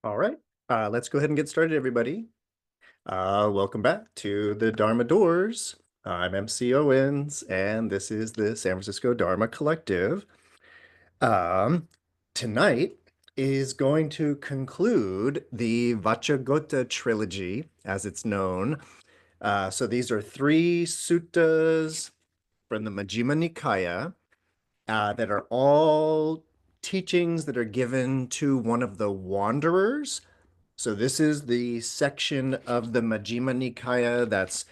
All right, let's go ahead and get started, everybody. Welcome back to the Dharma Doors. I'm MC Owens, and this is the San Francisco Dharma Collective. Um, Tonight is going to conclude the Vacchagotta Trilogy, as it's known. So these are three suttas from the Majjhima Nikāya that are all teachings that are given to one of the wanderers. So this is the section of the Majjhima Nikāya that's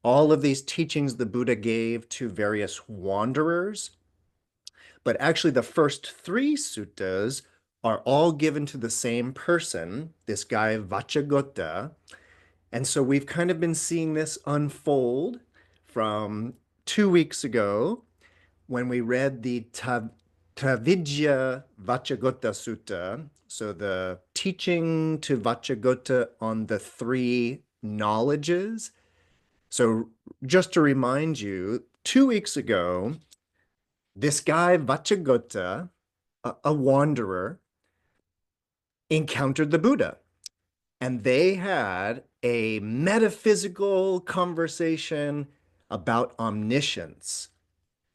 all of these teachings the Buddha gave to various wanderers. But actually, the first three suttas are all given to the same person, this guy Vacchagotta. And so we've kind of been seeing this unfold from 2 weeks ago when we read the Travidya Vacchagotta Sutta, so the teaching to Vacchagotta on the three knowledges. So just to remind you, 2 weeks ago, this guy Vacchagotta, a wanderer, encountered the Buddha, and they had a metaphysical conversation about omniscience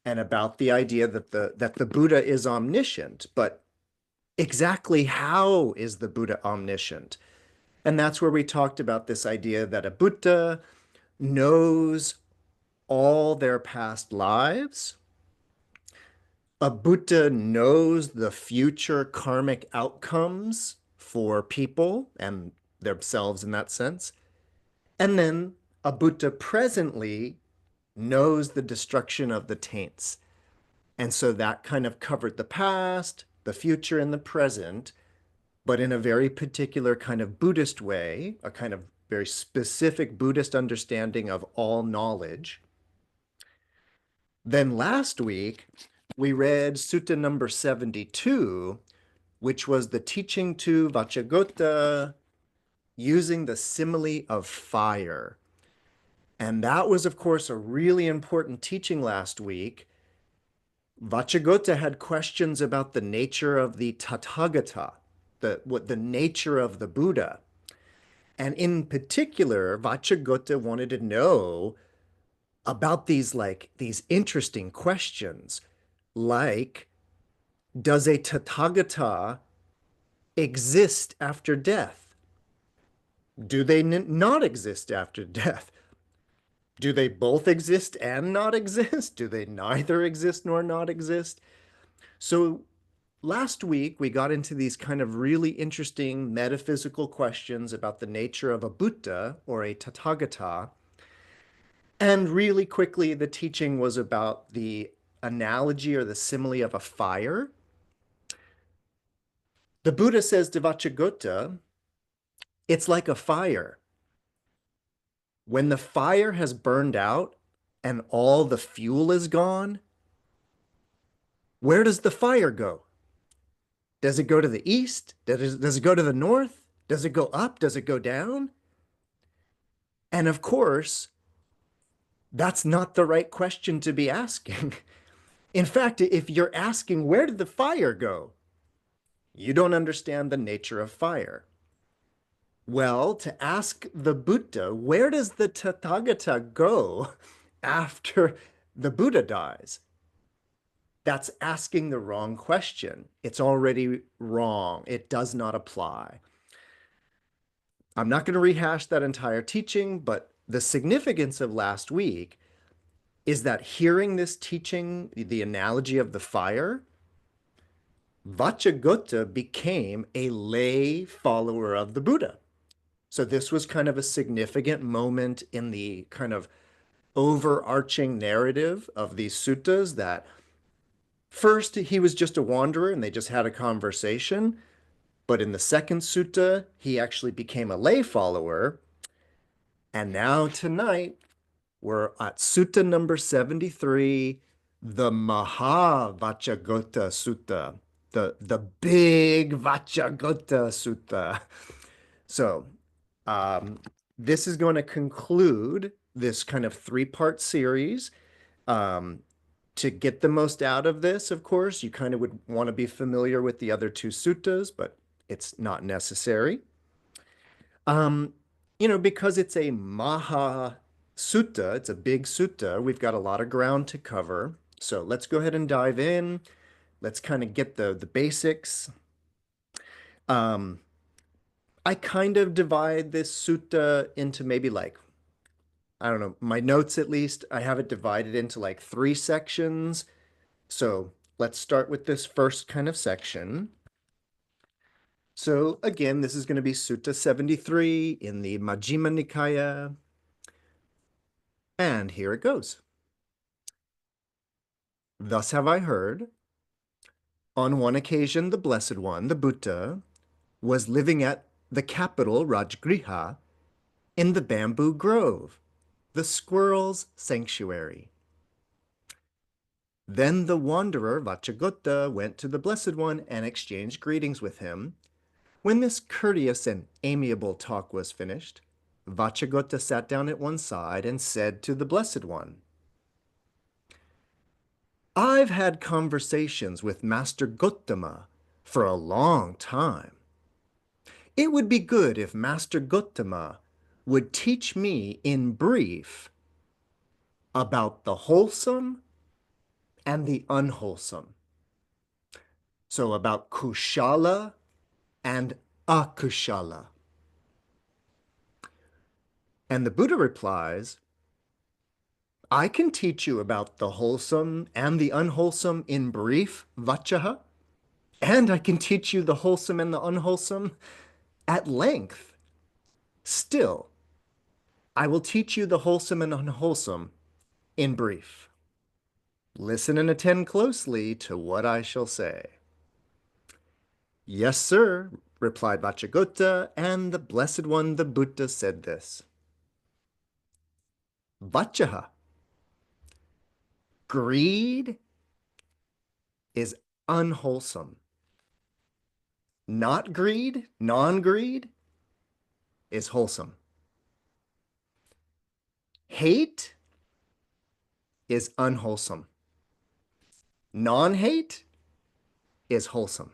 and about the idea that the Buddha is omniscient, but exactly how is the Buddha omniscient? And that's where we talked about this idea that a Buddha knows all their past lives. A Buddha knows the future karmic outcomes for people and themselves in that sense. And then a Buddha presently knows the destruction of the taints. And so that kind of covered the past, the future, and the present, but in a very particular kind of Buddhist way, a kind of very specific Buddhist understanding of all knowledge. Then last week, we read Sutta number 72, which was the teaching to Vacchagotta using the simile of fire. And that was, of course, a really important teaching last week. Vacchagotta had questions about the nature of the Tathagata, the nature of the Buddha. And in particular, Vacchagotta wanted to know about these interesting questions, like, does a Tathagata exist after death? Do they not exist after death? Do they both exist and not exist? Do they neither exist nor not exist? So last week, we got into these kind of really interesting metaphysical questions about the nature of a Buddha or a Tathagata. And really quickly, the teaching was about the analogy or the simile of a fire. The Buddha says to Vacchagotta, it's like a fire. When the fire has burned out and all the fuel is gone, where does the fire go? Does it go to the east? Does it go to the north? Does it go up? Does it go down? And of course, that's not the right question to be asking. In fact, if you're asking, where did the fire go? You don't understand the nature of fire. Well, to ask the Buddha, where does the Tathagata go after the Buddha dies? That's asking the wrong question. It's already wrong. It does not apply. I'm not going to rehash that entire teaching, but the significance of last week is that hearing this teaching, the analogy of the fire, Vacchagotta became a lay follower of the Buddha. So this was kind of a significant moment in the kind of overarching narrative of these suttas that first he was just a wanderer and they just had a conversation. But in the second sutta, he actually became a lay follower. And now tonight, we're at Sutta number 73, the Mahāvacchagotta Sutta, the big Vacchagotta Sutta. So this is going to conclude this kind of three-part series. To get the most out of this, of course, you kind of would want to be familiar with the other two suttas, but It's not necessary. Um, because it's a Maha Sutta, it's a big sutta, we've got a lot of ground to cover. So let's go ahead and dive in. Let's kind of get the basics. Um, I kind of divide this sutta into maybe like, I don't know, my notes at least, I have it divided into like three sections. So let's start with this first kind of section. So again, this is going to be Sutta 73 in the Majjhima Nikāya. And here it goes. Thus have I heard. On one occasion, the Blessed One, the Buddha, was living at the capital Rajgriha in the bamboo grove, the squirrel's sanctuary. Then the wanderer Vacchagotta went to the Blessed One and exchanged greetings with him. When this courteous and amiable talk was finished, Vacchagotta sat down at one side and said to the Blessed One, I've had conversations with Master Gotama for a long time. It would be good if Master Gotama would teach me in brief about the wholesome and the unwholesome. So about kushala and akushala. And the Buddha replies, I can teach you about the wholesome and the unwholesome in brief, Vacchaha, and I can teach you the wholesome and the unwholesome at length. Still, I will teach you the wholesome and unwholesome in brief. Listen and attend closely to what I shall say. Yes, sir, replied Vacchagotta, and the Blessed One, the Buddha, said this. Vacchaha, greed is unwholesome. Not greed, non-greed, is wholesome. Hate is unwholesome. Non-hate is wholesome.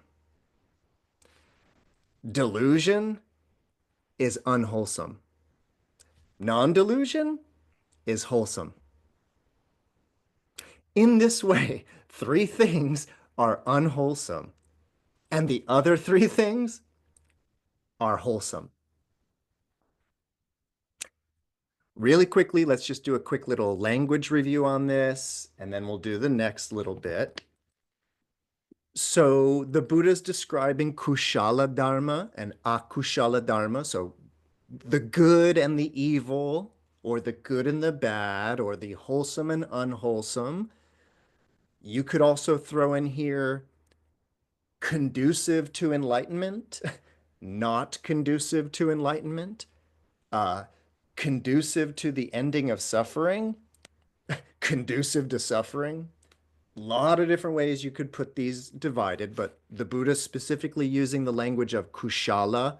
Delusion is unwholesome. Non-delusion is wholesome. In this way, three things are unwholesome, and the other three things are wholesome. Really quickly, let's just do a quick little language review on this, and then we'll do the next little bit. So the Buddha is describing kushala dharma and akushala dharma, so the good and the evil, or the good and the bad, or the wholesome and unwholesome. You could also throw in here conducive to enlightenment, not conducive to enlightenment, uh, conducive to the ending of suffering, conducive to suffering. A lot of different ways you could put these divided, but the Buddha specifically using the language of kushala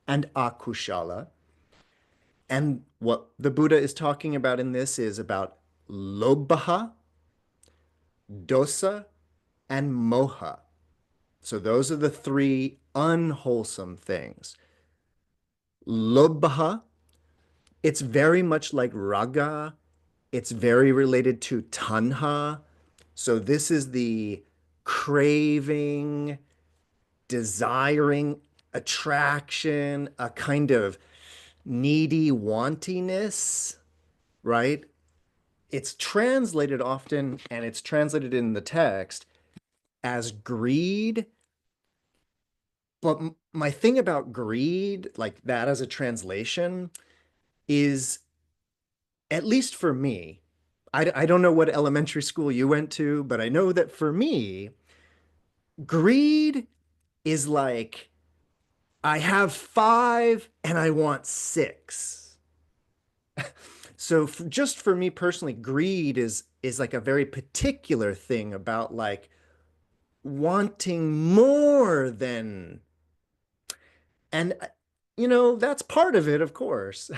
and akushala. And what the Buddha is talking about in this is about lobha, dosa, and moha. So those are the three unwholesome things. Lobha, it's very much like raga. It's very related to tanha. So this is the craving, desiring, attraction, a kind of needy wantiness, right? It's translated often, and it's translated in the text as greed. But my thing about greed, like that as a translation, is, at least for me, I don't know what elementary school you went to, but I know that for me, greed is like, I have five and I want six. So just for me personally, greed is like a very particular thing about like wanting more than, and that's part of it, of course.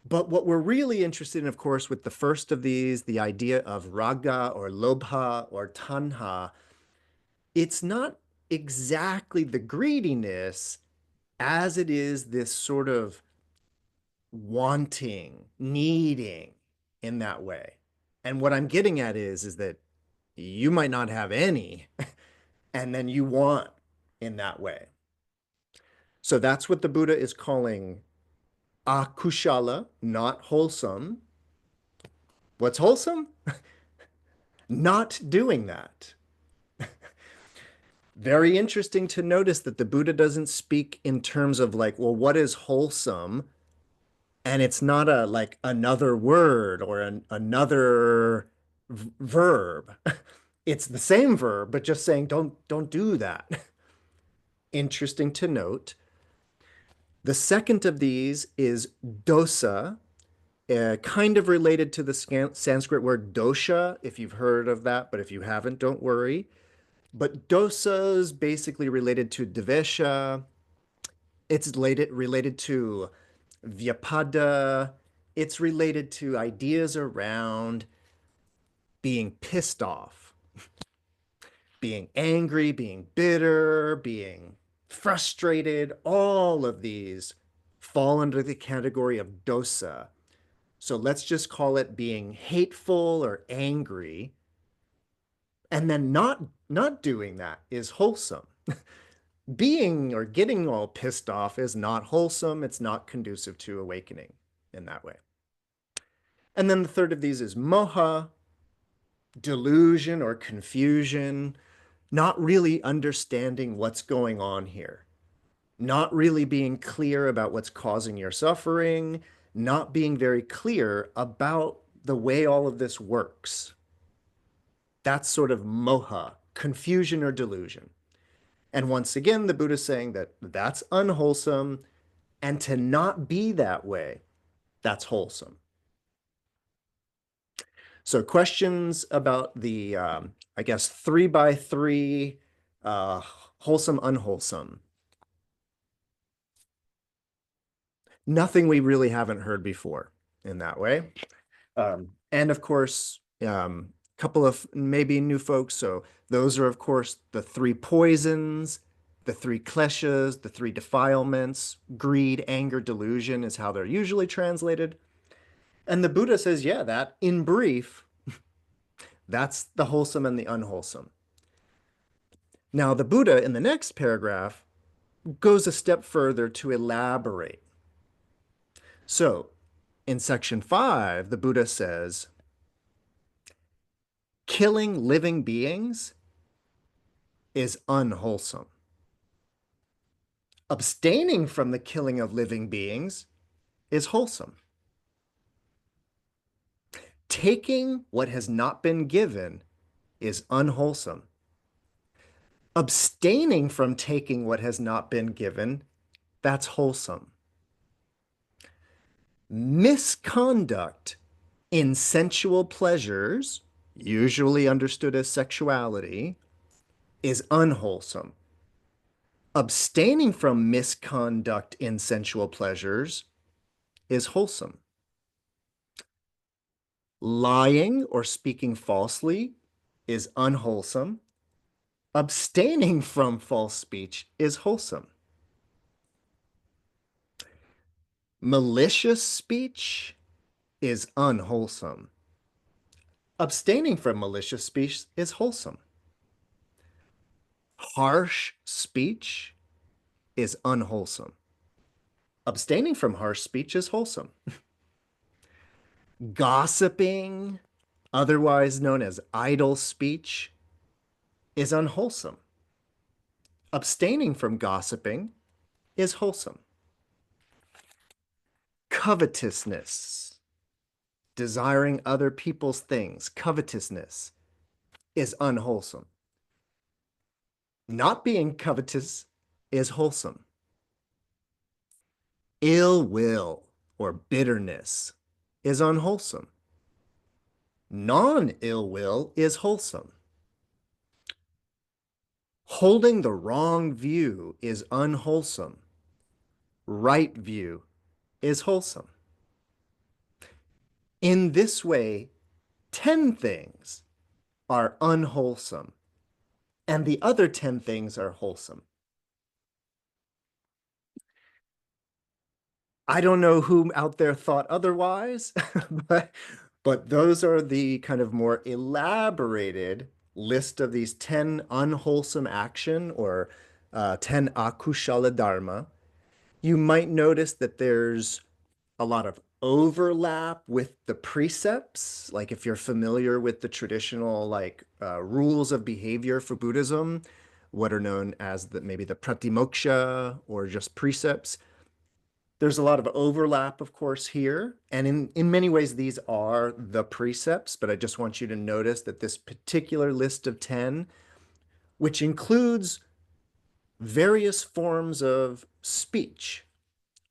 But what we're really interested in, of course, with the first of these, the idea of raga or lobha or tanha, it's not exactly the greediness as it is this sort of wanting, needing in that way. And what I'm getting at is that you might not have any, and then you want in that way. So that's what the Buddha is calling akushala, not wholesome. What's wholesome? Not doing that. Very interesting to notice that the Buddha doesn't speak in terms of like, well, what is wholesome? And it's not a like another word or another verb. It's the same verb, but just saying don't do that. Interesting to note. The second of these is dosa, kind of related to the Sanskrit word dosha, if you've heard of that, but if you haven't, don't worry. But dosa is basically related to devesha. It's related to vyapada. It's related to ideas around being pissed off, being angry, being bitter, being frustrated. All of these fall under the category of dosa. So let's just call it being hateful or angry. And then not doing that is wholesome. Being or getting all pissed off is not wholesome. It's not conducive to awakening in that way. And then the third of these is moha, delusion or confusion, not really understanding what's going on here, not really being clear about what's causing your suffering, not being very clear about the way all of this works. That's sort of moha, confusion or delusion. And once again, the Buddha is saying that that's unwholesome, and to not be that way, that's wholesome. So questions about the, I guess, 3 by 3, wholesome, unwholesome. Nothing we really haven't heard before in that way. And of course, a couple of maybe new folks. So those are, of course, the 3 poisons, the 3 kleshas, the 3 defilements. Greed, anger, delusion is how they're usually translated. And the Buddha says, yeah, that in brief, that's the wholesome and the unwholesome. Now, the Buddha in the next paragraph goes a step further to elaborate. So, in section 5, the Buddha says, killing living beings is unwholesome. Abstaining from the killing of living beings is wholesome. Taking what has not been given is unwholesome. Abstaining from taking what has not been given, that's wholesome. Misconduct in sensual pleasures, usually understood as sexuality, is unwholesome. Abstaining from misconduct in sensual pleasures is wholesome. Lying or speaking falsely is unwholesome. Abstaining from false speech is wholesome. Malicious speech is unwholesome. Abstaining from malicious speech is wholesome. Harsh speech is unwholesome. Abstaining from harsh speech is wholesome. Gossiping, otherwise known as idle speech, is unwholesome. Abstaining from gossiping is wholesome. Covetousness, desiring other people's things, covetousness is unwholesome. Not being covetous is wholesome. Ill will or bitterness is unwholesome. Non-ill will is wholesome. Holding the wrong view is unwholesome. Right view is wholesome. In this way, 10 things are unwholesome, and the other 10 things are wholesome. I don't know who out there thought otherwise, but those are the kind of more elaborated list of these 10 unwholesome action or 10 akushala dharma. You might notice that there's a lot of overlap with the precepts. Like if you're familiar with the traditional rules of behavior for Buddhism, what are known as maybe the pratimoksha or just precepts. There's a lot of overlap, of course, here. And in many ways, these are the precepts, but I just want you to notice that this particular list of 10, which includes various forms of speech,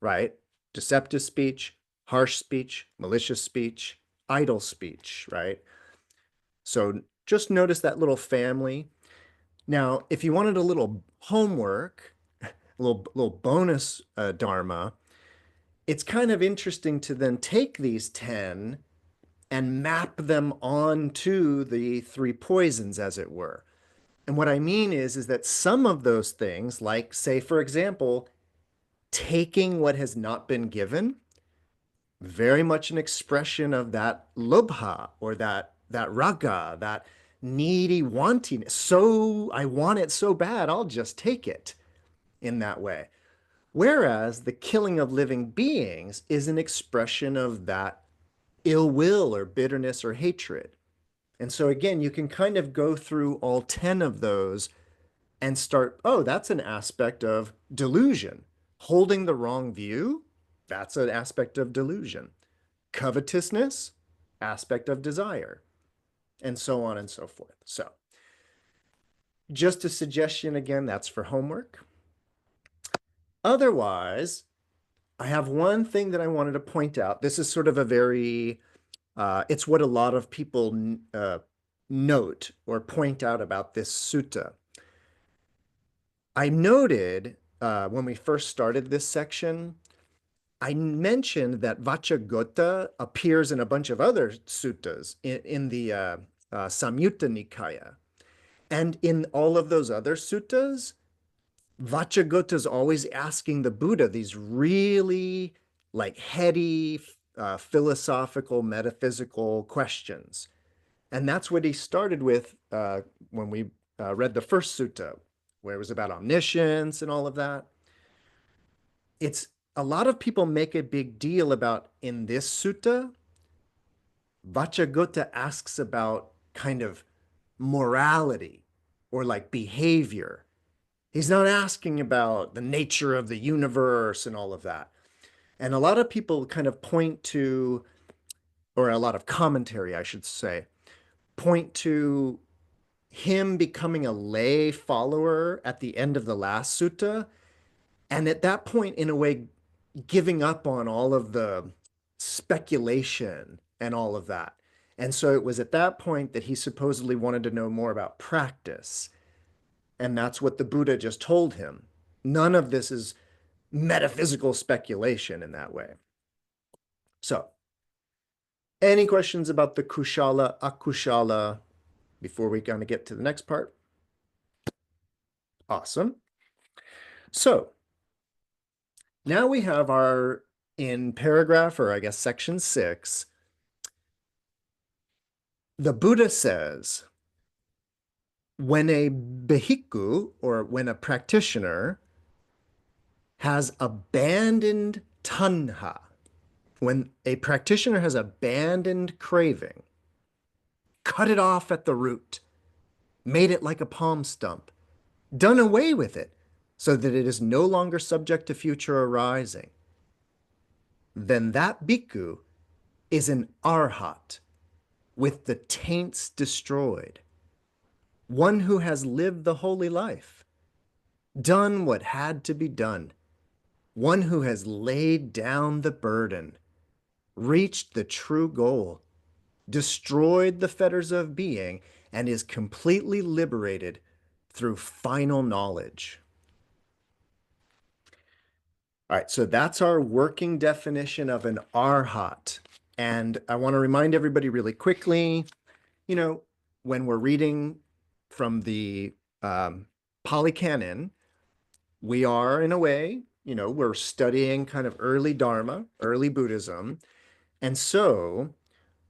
right? Deceptive speech, harsh speech, malicious speech, idle speech, right? So just notice that little family. Now, if you wanted a little homework, a little bonus dharma, it's kind of interesting to then take these 10 and map them onto the three poisons, as it were. And what I mean is that some of those things, like, say, for example, taking what has not been given, very much an expression of that lobha or that raga, that needy wanting. So I want it so bad, I'll just take it in that way. Whereas the killing of living beings is an expression of that ill will or bitterness or hatred. And so again, you can kind of go through all 10 of those and start, oh, that's an aspect of delusion. Holding the wrong view, that's an aspect of delusion. Covetousness, aspect of desire, and so on and so forth. So just a suggestion again, that's for homework. Otherwise, I have one thing that I wanted to point out. This is sort of a very, it's what a lot of people note or point out about this sutta. I noted when we first started this section, I mentioned that Vacchagotta appears in a bunch of other suttas in the Samyutta Nikāya. And in all of those other suttas, Vacchagotta is always asking the Buddha these really heady, philosophical, metaphysical questions. And that's what he started with when we read the first sutta, where it was about omniscience and all of that. It's a lot of people make a big deal about in this sutta, Vacchagotta asks about kind of morality or behavior. He's not asking about the nature of the universe and all of that. And a lot of people kind of point to, or a lot of commentary, I should say, point to him becoming a lay follower at the end of the last sutta. And at that point, in a way, giving up on all of the speculation and all of that. And so it was at that point that he supposedly wanted to know more about practice. And that's what the Buddha just told him. None of this is metaphysical speculation in that way. So, any questions about the kushala, akushala before we kind of get to the next part? Awesome. So, now we have in paragraph, or I guess section 6, the Buddha says, when a bhikkhu, or when a practitioner, has abandoned tanha, when a practitioner has abandoned craving, cut it off at the root, made it like a palm stump, done away with it so that it is no longer subject to future arising, then that bhikkhu is an arhat with the taints destroyed, one who has lived the holy life, done what had to be done, one who has laid down the burden, reached the true goal, destroyed the fetters of being, and is completely liberated through final knowledge. All right, so that's our working definition of an arhat. And I want to remind everybody really quickly, when we're reading from the Pali Canon, we are in a way, we're studying kind of early Dharma, early Buddhism. And so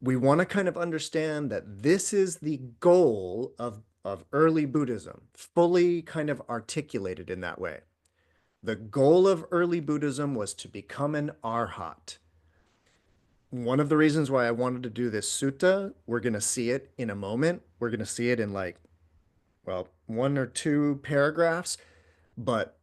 we want to kind of understand that this is the goal of early Buddhism, fully kind of articulated in that way. The goal of early Buddhism was to become an arhat. One of the reasons why I wanted to do this sutta, we're going to see it in a moment. We're going to see it in like, well, one or two paragraphs, but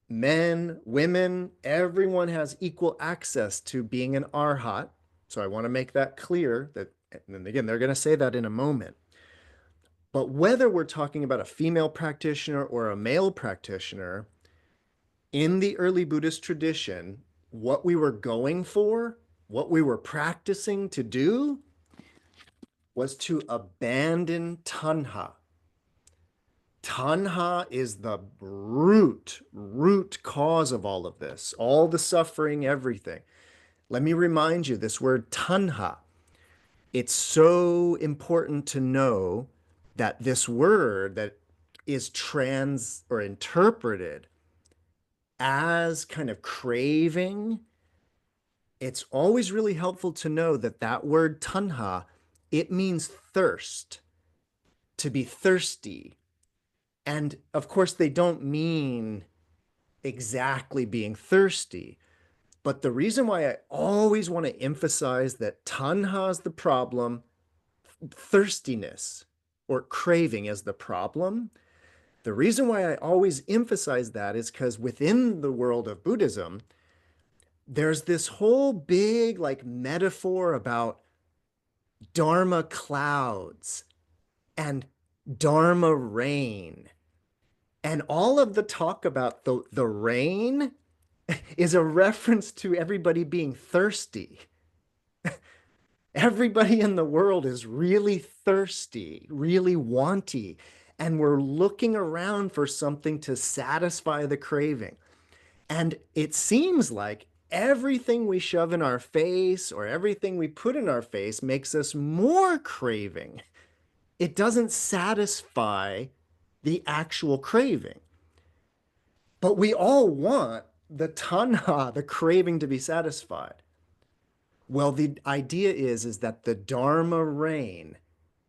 men, women, everyone has equal access to being an arhat. So I want to make that clear that, and again, they're going to say that in a moment. But whether we're talking about a female practitioner or a male practitioner, in the early Buddhist tradition, what we were going for, what we were practicing to do, was to abandon tanha. Tanha is the root cause of all of this, all the suffering, everything. Let me remind you this word tanha. It's so important to know that this word that is trans or interpreted as kind of craving, it's always really helpful to know that that word tanha, it means thirst, to be thirsty. And of course, they don't mean exactly being thirsty. But the reason why I always want to emphasize that tanha is the problem, thirstiness or craving is the problem. The reason why I always emphasize that is because within the world of Buddhism, there's this whole big like metaphor about Dharma clouds and Dharma rain. And all of the talk about the rain is a reference to everybody being thirsty. Everybody in the world is really thirsty, really wanty, and we're looking around for something to satisfy the craving. And it seems like everything we shove in our face or everything we put in our face makes us more craving. It doesn't satisfy the actual craving. But we all want the tanha, the craving to be satisfied. Well, the idea is that the Dharma rain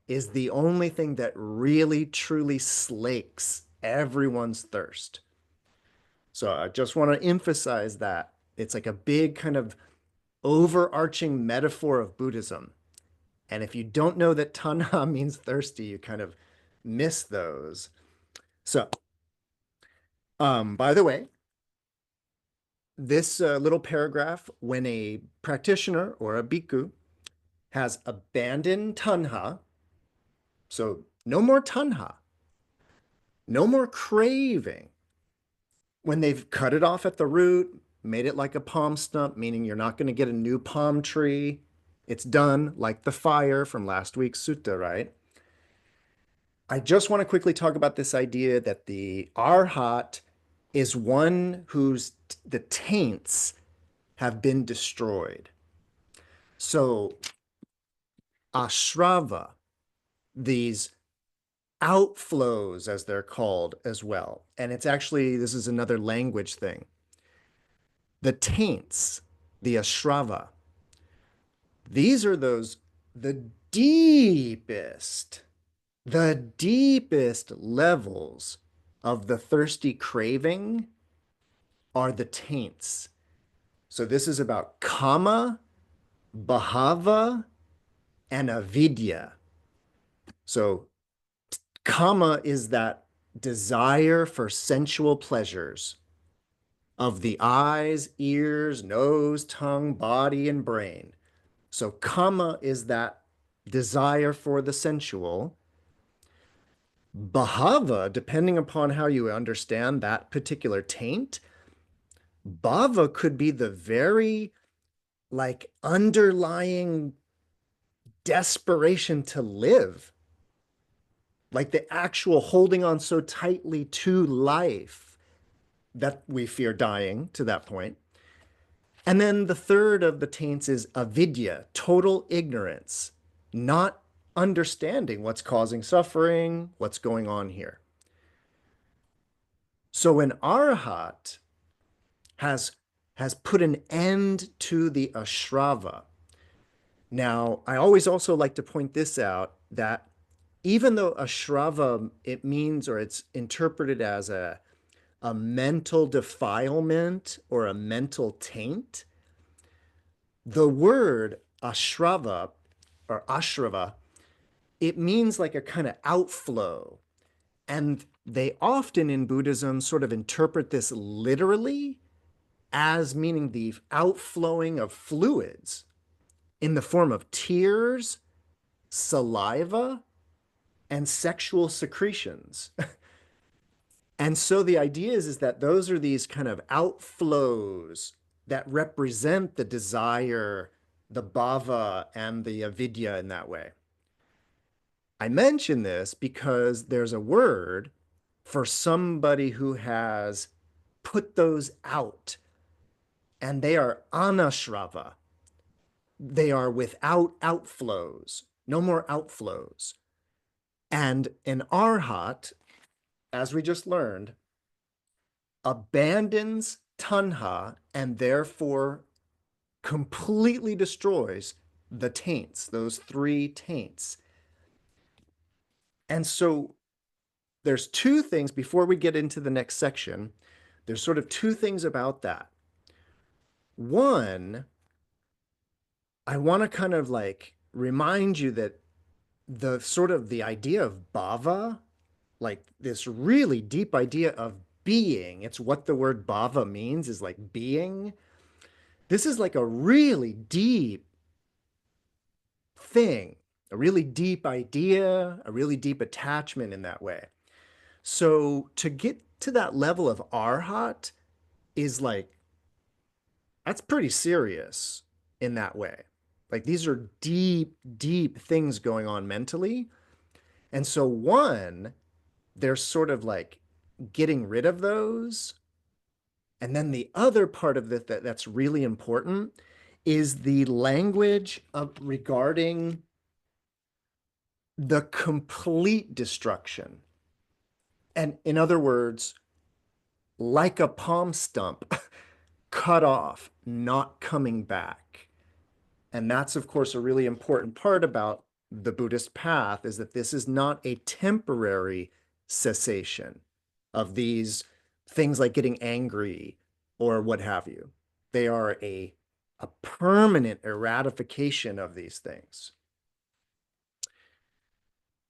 is the only thing that really truly slakes everyone's thirst. So I just want to emphasize that. It's like a big kind of overarching metaphor of Buddhism. And if you don't know that tanha means thirsty, you kind of miss those. So, by the way, this little paragraph, when a practitioner or a bhikkhu has abandoned tanha, so no more tanha, no more craving. When they've cut it off at the root, made it like a palm stump, meaning you're not going to get a new palm tree. It's done like the fire from last week's sutta, right? I just want to quickly talk about this idea that the arhat is one whose the taints have been destroyed. So ashrava, these outflows, as they're called as well. And it's actually, this is another language thing. The taints, the ashrava, these are the deepest, the deepest levels of the thirsty craving are the taints. So this is about kama, bhava, and avidya. So kama is that desire for sensual pleasures of the eyes, ears, nose, tongue, body, and brain. So kama is that desire for the sensual. Bhava, depending upon how you understand that particular taint, bhava could be the very like underlying desperation to live, like the actual holding on so tightly to life that we fear dying to that point. And then the third of the taints is avidya, total ignorance, not understanding what's causing suffering, what's going on here. So an arhat has has put an end to the ashrava. Now, I always also like to point this out that even though ashrava, it means or it's interpreted as a mental defilement or a mental taint, the word ashrava or ashrava, it means like a kind of outflow. And they often in Buddhism sort of interpret this literally as meaning the outflowing of fluids in the form of tears, saliva, and sexual secretions. And so the idea is that those are these kind of outflows that represent the desire, the bhava, and the avidya in that way. I mention this because there's a word for somebody who has put those out, and they are anashrava. They are without outflows, no more outflows. And an arhat, as we just learned, abandons tanha and therefore completely destroys the taints, those three taints. And so there's two things before we get into the next section. There's sort of two things about that. One, I want to kind of like remind you that the sort of the idea of bhava, like this really deep idea of being, it's what the word bhava means, is like being. This is like a really deep thing, a really deep idea, a really deep attachment in that way. So to get to that level of arhat is like, that's pretty serious in that way. Like these are deep, deep things going on mentally. And so one, they're sort of like getting rid of those. And then the other part of it that's really important is the language of regarding the complete destruction. And in other words, like a palm stump, cut off, not coming back. And that's, of course, a really important part about the Buddhist path is that this is not a temporary cessation of these things like getting angry or what have you. They are a permanent eradication of these things.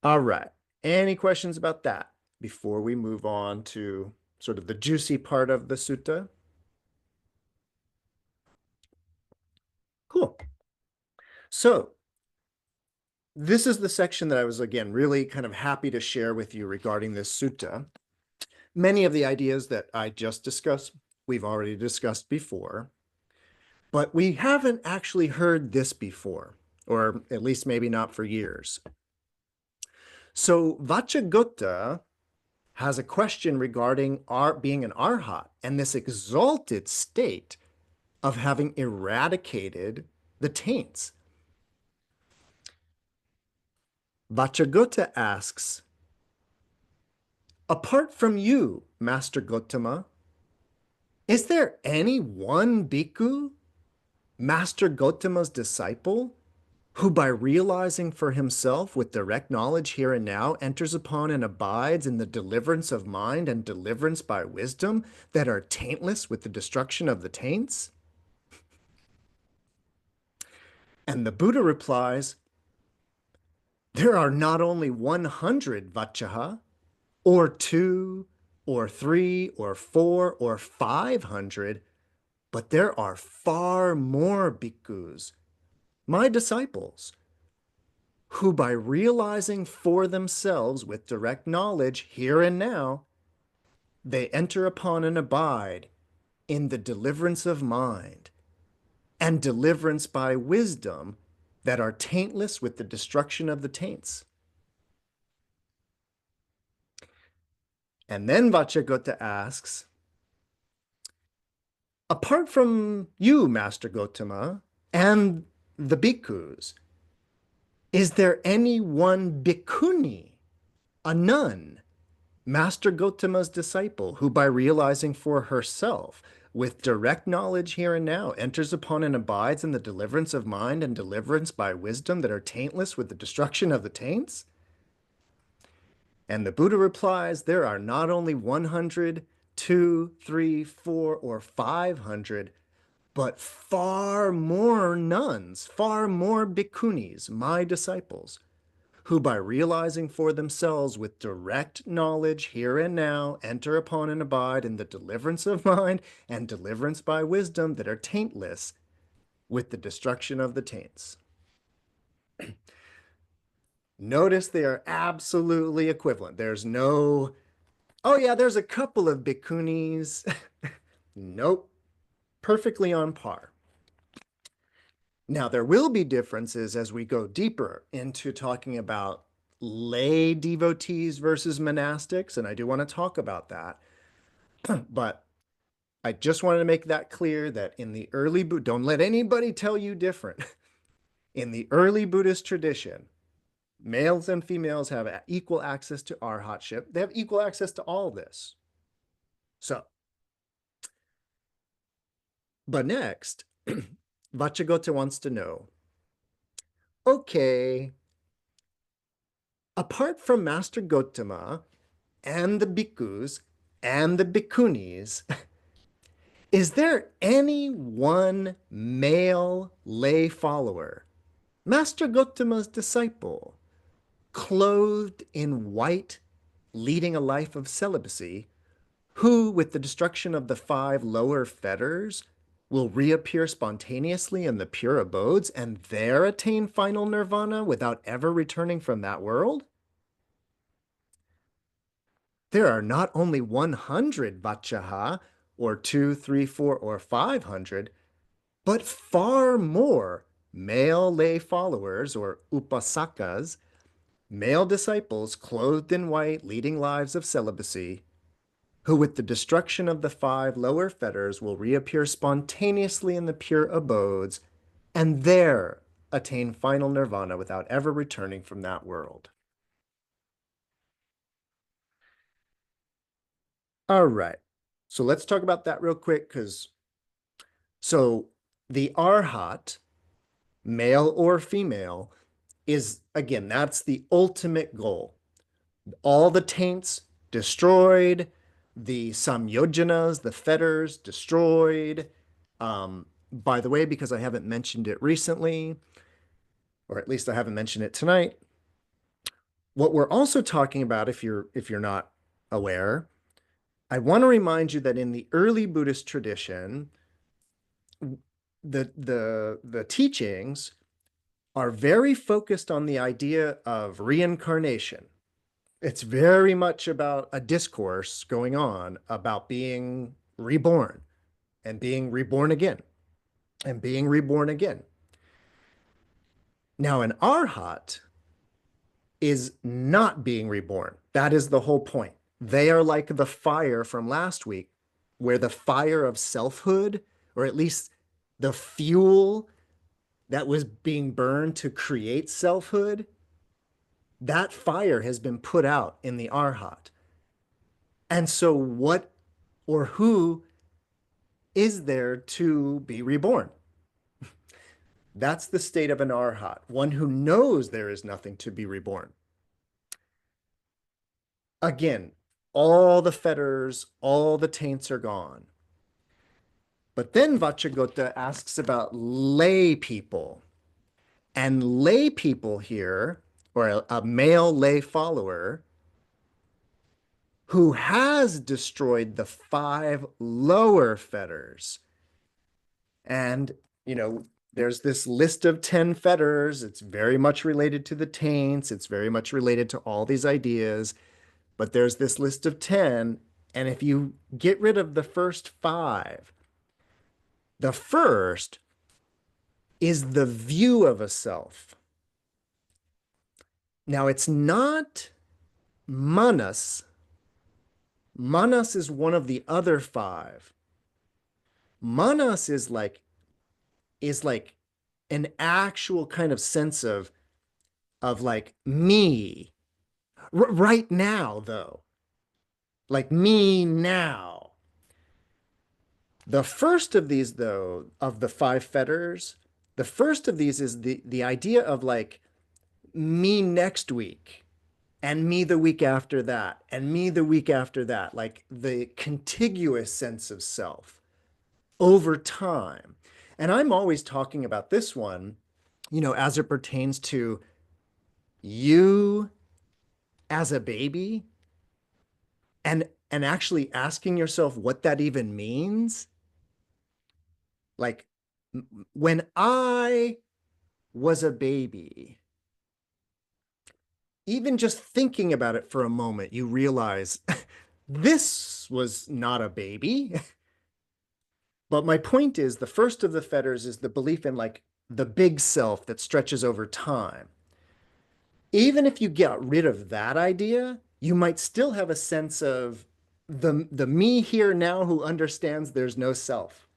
All right. Any questions about that before we move on to sort of the juicy part of the sutta? Cool. So this is the section that I was, again, really kind of happy to share with you regarding this sutta. Many of the ideas that I just discussed, we've already discussed before, but we haven't actually heard this before, or at least maybe not for years. So Vacchagotta has a question regarding being an arhat and this exalted state of having eradicated the taints. Vacchagotta asks, apart from you, Master Gotama, is there any one bhikkhu, Master Gotama's disciple, who by realizing for himself with direct knowledge here and now enters upon and abides in the deliverance of mind and deliverance by wisdom that are taintless with the destruction of the taints? And the Buddha replies, there are not only 100 Vacchaha, or 2, or 3, or 4, or 500, but there are far more bhikkhus, my disciples, who by realizing for themselves with direct knowledge here and now, they enter upon and abide in the deliverance of mind and deliverance by wisdom that are taintless with the destruction of the taints. And then Vacchagotta asks, apart from you, Master Gotama, and the bhikkhus, is there any one bhikkhuni, a nun, Master Gotama's disciple, who by realizing for herself, with direct knowledge here and now, enters upon and abides in the deliverance of mind and deliverance by wisdom that are taintless with the destruction of the taints? And the Buddha replies, there are not only 100, 2, 3, 4, or 500, but far more nuns, far more bhikkhunis, my disciples, who by realizing for themselves with direct knowledge here and now enter upon and abide in the deliverance of mind and deliverance by wisdom that are taintless with the destruction of the taints. Notice they are absolutely equivalent. There's no, oh yeah, there's a couple of bhikkhunis. Nope, perfectly on par. Now, there will be differences as we go deeper into talking about lay devotees versus monastics, and I do want to talk about that. But I just wanted to make that clear that in the early Buddha, don't let anybody tell you different. In the early Buddhist tradition, males and females have equal access to arhatship. They have equal access to all this. So, but next, Vacchagotta wants to know, okay, apart from Master Gotama and the bhikkhus and the bhikkhunis, is there any one male lay follower, Master Gotama's disciple, clothed in white, leading a life of celibacy, who, with the destruction of the 5 lower fetters, will reappear spontaneously in the pure abodes and there attain final nirvana without ever returning from that world? There are not only 100 Vacchaha, or 2, 3, 4, or 500, but far more male lay followers, or upasakas, male disciples clothed in white, leading lives of celibacy, who with the destruction of the 5 lower fetters will reappear spontaneously in the pure abodes, and there attain final nirvana without ever returning from that world. All right, so let's talk about that real quick, because so the arhat, male or female, is, again, that's the ultimate goal. All the taints destroyed, the samyojanas, the fetters destroyed. By the way, because I haven't mentioned it recently, or at least I haven't mentioned it tonight, what we're also talking about, if you're not aware, I want to remind you that in the early Buddhist tradition, the teachings are very focused on the idea of reincarnation. It's very much about a discourse going on about being reborn and being reborn again and being reborn again. Now, an arhat is not being reborn. That is the whole point. They are like the fire from last week, where the fire of selfhood, or at least the fuel that was being burned to create selfhood, that fire has been put out in the arhat. And so what or who is there to be reborn? That's the state of an arhat, one who knows there is nothing to be reborn. Again, all the fetters, all the taints are gone. But then Vacchagotta asks about lay people. And lay people here, or a male lay follower, who has destroyed the 5 lower fetters. And, there's this list of 10 fetters. It's very much related to the taints. It's very much related to all these ideas. But there's this list of 10. And if you get rid of the first 5, the first is the view of a self. Now, it's not manas. Manas is one of the other 5. Manas is like an actual kind of sense of like me right now, though. like me now. The first of these, though, of the five fetters, the first of these is the idea of like me next week and me the week after that and me the week after that, like the contiguous sense of self over time. And I'm always talking about this one, as it pertains to you as a baby and actually asking yourself what that even means. Like when I was a baby, even just thinking about it for a moment, you realize this was not a baby. But my point is, the first of the fetters is the belief in like the big self that stretches over time. Even if you get rid of that idea, you might still have a sense of the me here now who understands there's no self.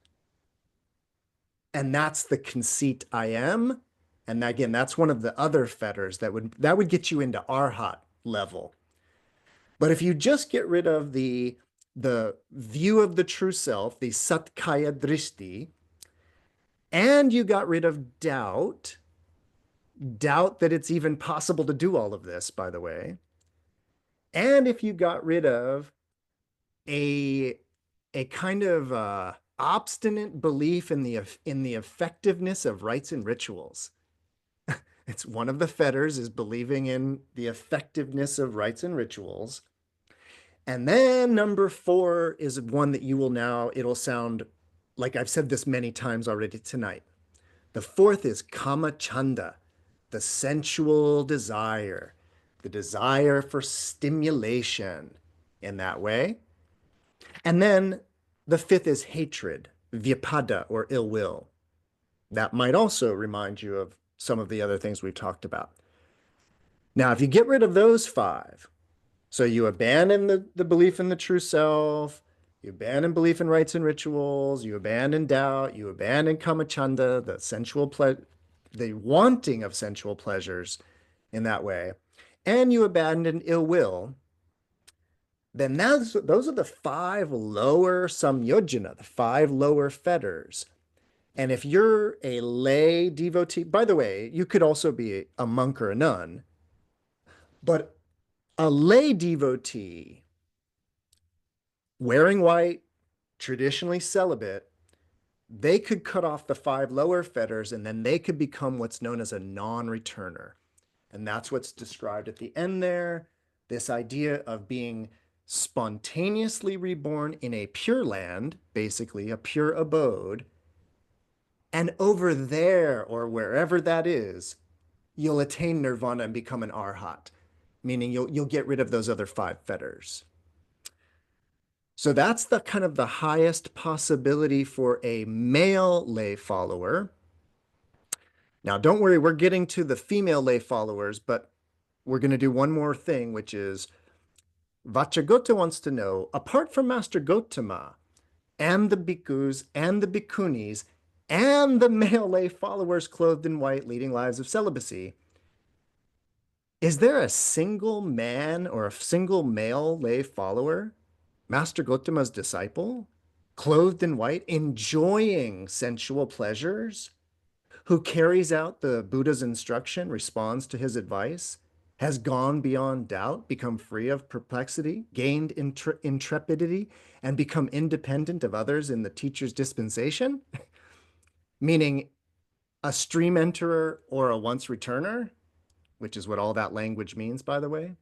And that's the conceit I am. And again, that's one of the other fetters that would get you into arhat level. But if you just get rid of the view of the true self, the satkaya drishti, and you got rid of doubt that it's even possible to do all of this, by the way, and if you got rid of a kind of obstinate belief in the effectiveness of rites and rituals. It's one of the fetters is believing in the effectiveness of rites and rituals. And then number 4 is one that it'll sound like I've said this many times already tonight. The 4th is kama chanda, the sensual desire, the desire for stimulation in that way. And then the 5th is hatred, vyapada, or ill will. That might also remind you of some of the other things we've talked about. Now, if you get rid of those 5, so you abandon the belief in the true self, you abandon belief in rites and rituals, you abandon doubt, you abandon kamachanda, the wanting of sensual pleasures in that way, and you abandon ill will, then those are the 5 lower samyojana, the 5 lower fetters. And if you're a lay devotee, by the way, you could also be a monk or a nun, but a lay devotee wearing white, traditionally celibate, they could cut off the 5 lower fetters and then they could become what's known as a non-returner. And that's what's described at the end there, this idea of being spontaneously reborn in a pure land, basically a pure abode. And over there, or wherever that is, you'll attain nirvana and become an arhat, meaning you'll get rid of those other 5 fetters. So that's the kind of the highest possibility for a male lay follower. Now, don't worry, we're getting to the female lay followers, but we're going to do one more thing, which is Vacchagotta wants to know, apart from Master Gotama and the bhikkhus and the bhikkhunis and the male lay followers clothed in white leading lives of celibacy, is there a single man or a single male lay follower, Master Gotama's disciple, clothed in white, enjoying sensual pleasures, who carries out the Buddha's instruction, responds to his advice, has gone beyond doubt, become free of perplexity, gained intrepidity, and become independent of others in the teacher's dispensation? Meaning a stream enterer or a once returner, which is what all that language means, by the way.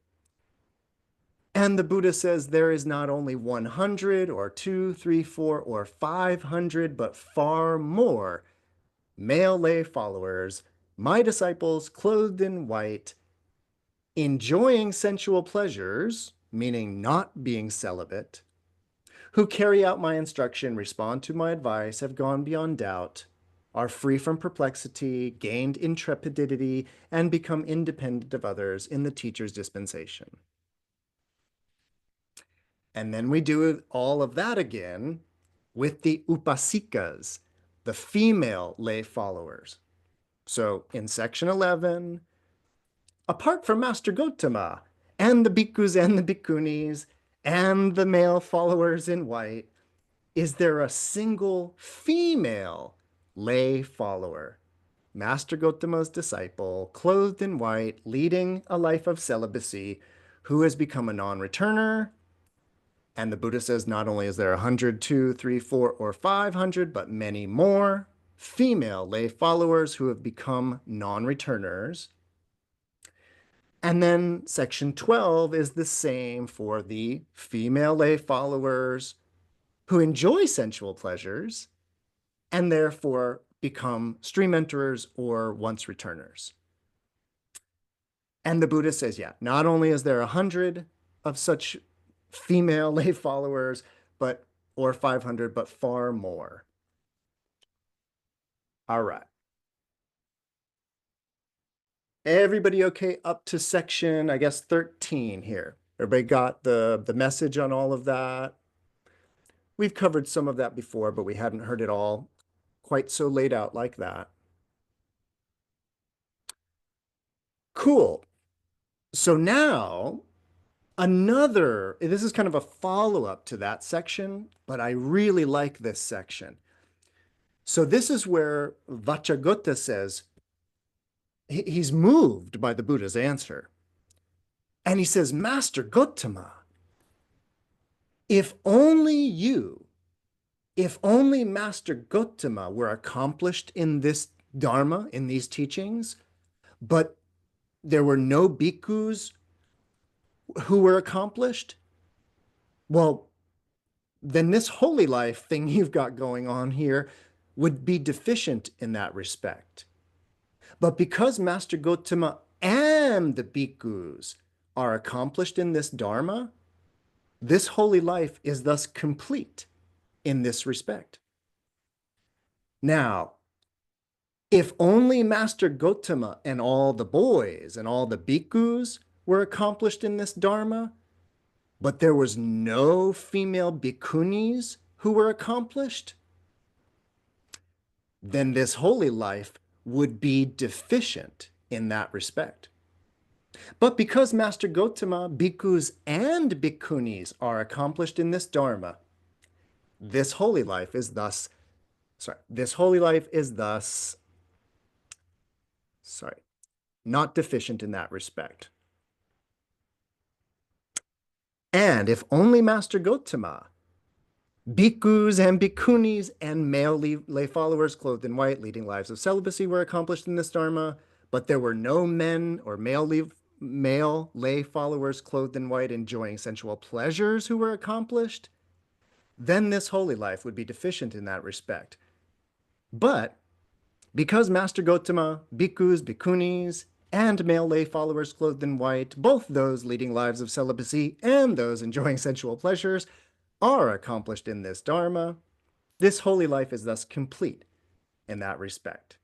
And the Buddha says there is not only 100 or 2, 3, 4, or 500, but far more male lay followers, my disciples clothed in white, enjoying sensual pleasures, meaning not being celibate, who carry out my instruction, respond to my advice, have gone beyond doubt, are free from perplexity, gained intrepidity, and become independent of others in the teacher's dispensation. And then we do all of that again with the upasikas, the female lay followers. So in section 11, apart from Master Gotama and the bhikkhus and the bhikkhunis and the male followers in white, is there a single female lay follower, Master Gotama's disciple, clothed in white, leading a life of celibacy, who has become a non-returner? And the Buddha says not only is there 100, 2, 3, 4, or 500, but many more female lay followers who have become non-returners. And then section 12 is the same for the female lay followers who enjoy sensual pleasures and therefore become stream enterers or once returners. And the Buddha says, yeah, not only is there 100 of such female lay followers, or 500, but far more. All right. Everybody okay up to section, I guess, 13 here? Everybody got the message on all of that? We've covered some of that before, but we hadn't heard it all quite so laid out like that. Cool. So now this is kind of a follow-up to that section, but I really like this section. So this is where Vacchagotta says, he's moved by the Buddha's answer. And he says, Master Gotama, if only Master Gotama were accomplished in this Dharma, in these teachings, but there were no bhikkhus who were accomplished, well, then this holy life thing you've got going on here would be deficient in that respect. But because Master Gotama and the bhikkhus are accomplished in this Dharma, this holy life is thus complete in this respect. Now, if only Master Gotama and all the boys and all the bhikkhus were accomplished in this Dharma, but there was no female bhikkhunis who were accomplished, then this holy life would be deficient in that respect. But because Master Gotama, bhikkhus, and bhikkhunis are accomplished in this Dharma, this holy life is thus not deficient in that respect. And if only Master Gotama, bhikkhus and bhikkhunis and male lay followers clothed in white, leading lives of celibacy were accomplished in this Dharma, but there were no men or male lay followers clothed in white enjoying sensual pleasures who were accomplished, then this holy life would be deficient in that respect. But because Master Gotama, bhikkhus, bhikkhunis, and male lay followers clothed in white, both those leading lives of celibacy and those enjoying sensual pleasures, are accomplished in this Dharma, this holy life is thus complete in that respect.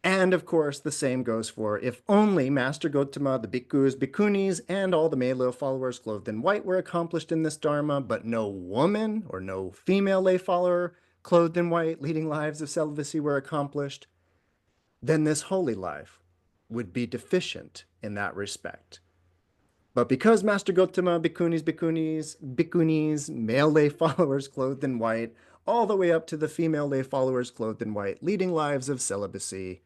And of course, the same goes for if only Master Gotama, the bhikkhus, bhikkhunis, and all the male lay followers clothed in white were accomplished in this Dharma, but no woman or no female lay follower clothed in white, leading lives of celibacy were accomplished, then this holy life would be deficient in that respect. But because Master Gotama, bhikkhunis, male lay followers clothed in white, all the way up to the female lay followers clothed in white, leading lives of celibacy,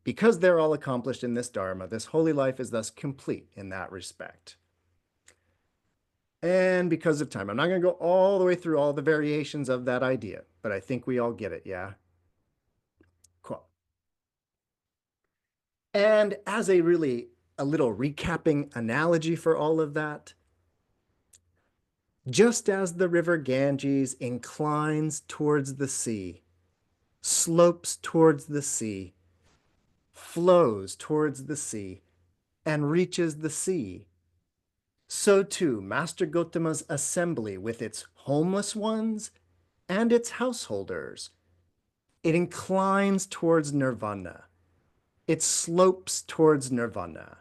because they're all accomplished in this Dharma, this holy life is thus complete in that respect. And because of time, I'm not going to go all the way through all the variations of that idea, but I think we all get it, yeah? Cool. And as a little recapping analogy for all of that, just as the river Ganges inclines towards the sea, slopes towards the sea, flows towards the sea, and reaches the sea, so too Master Gotama's assembly with its homeless ones and its householders, it inclines towards nirvana. It slopes towards nirvana.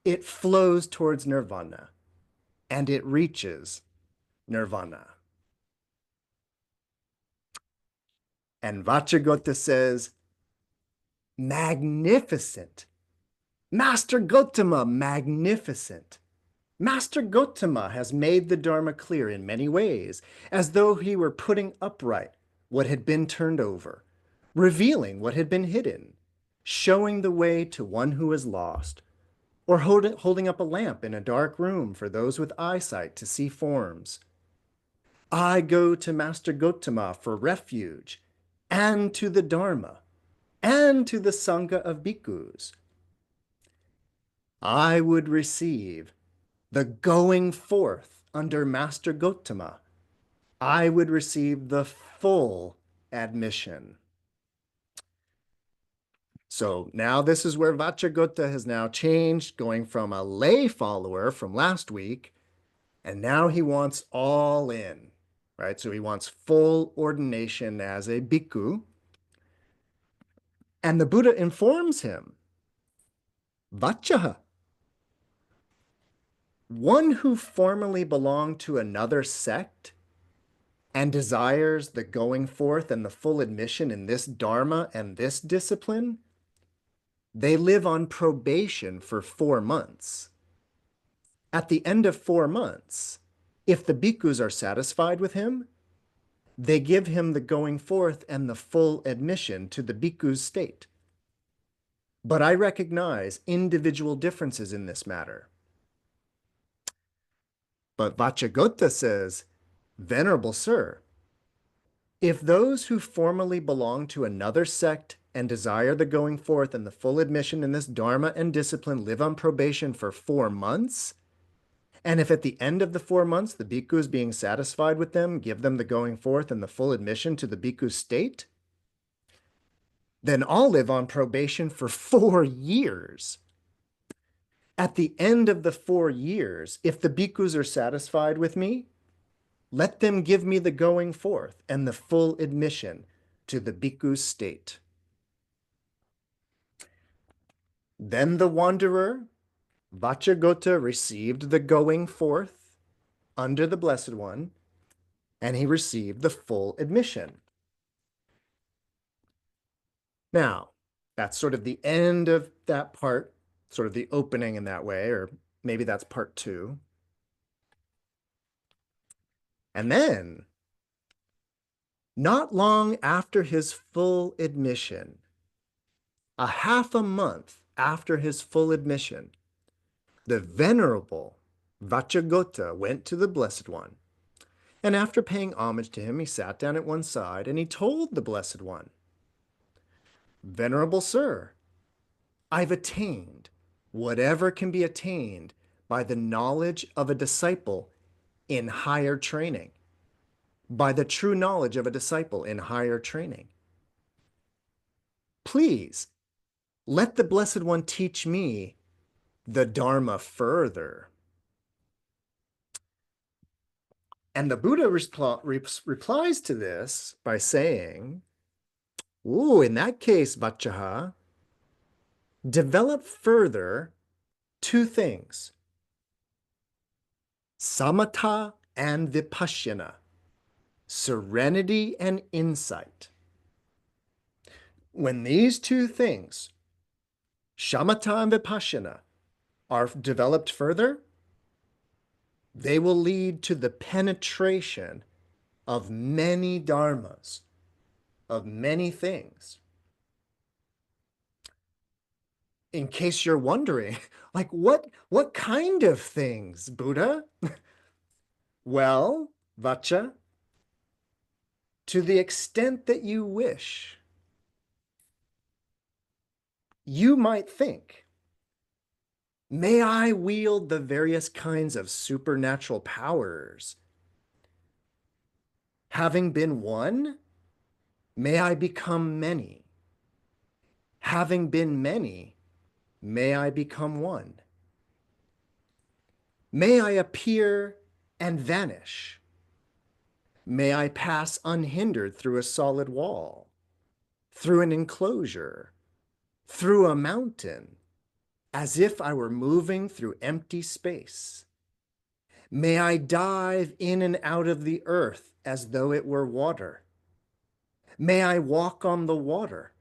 It flows towards nirvana. And it reaches nirvana. And Vacchagotta says, magnificent. Master Gotama, magnificent. Master Gotama has made the Dharma clear in many ways, as though he were putting upright what had been turned over, revealing what had been hidden, showing the way to one who is lost, or holding up a lamp in a dark room for those with eyesight to see forms. I go to Master Gotama for refuge, and to the Dharma, and to the Sangha of bhikkhus. I would receive the going forth under Master Gotama. I would receive the full admission. So now this is where Vacchagotta has now changed, going from a lay follower from last week, and now he wants all in, right? So he wants full ordination as a bhikkhu. And the Buddha informs him, Vaccha, one who formerly belonged to another sect and desires the going forth and the full admission in this Dharma and this discipline, they live on probation for 4 months. At the end of 4 months, if the bhikkhus are satisfied with him, they give him the going forth and the full admission to the bhikkhu's state. But I recognize individual differences in this matter. But Vacchagotta says, Venerable Sir, if those who formerly belong to another sect and desire the going forth and the full admission in this Dharma and discipline live on probation for 4 months, and if at the end of the 4 months the bhikkhus being satisfied with them give them the going forth and the full admission to the bhikkhu's state, then I'll live on probation for 4 years. At the end of the 4 years, if the bhikkhus are satisfied with me, let them give me the going forth and the full admission to the bhikkhu's state. Then the wanderer, Vacchagotta, received the going forth under the Blessed One, and he received the full admission. Now, that's sort of the end of that part, sort of the opening in that way, or maybe that's part 2. And then, not long after his full admission, a half a month after his full admission, the Venerable Vacchagotta went to the Blessed One, and after paying homage to him, he sat down at one side, and he told the Blessed One, Venerable Sir, I've attained whatever can be attained by the knowledge of a disciple in higher training, by the true knowledge of a disciple in higher training. Please, let the Blessed One teach me the Dharma further. And the Buddha replies to this by saying, ooh, in that case, Vaccha, develop further 2 things, samatha and vipassana, serenity and insight. When these 2 things, shamatha and vipassana, are developed further, they will lead to the penetration of many dharmas, of many things. In case you're wondering, like what kind of things, Buddha? Well, Vaccha, to the extent that you wish, you might think, may I wield the various kinds of supernatural powers. Having been one, may I become many. Having been many, may I become one. May I appear and vanish. May I pass unhindered through a solid wall, through an enclosure, through a mountain, as if I were moving through empty space. May I dive in and out of the earth as though it were water. May I walk on the water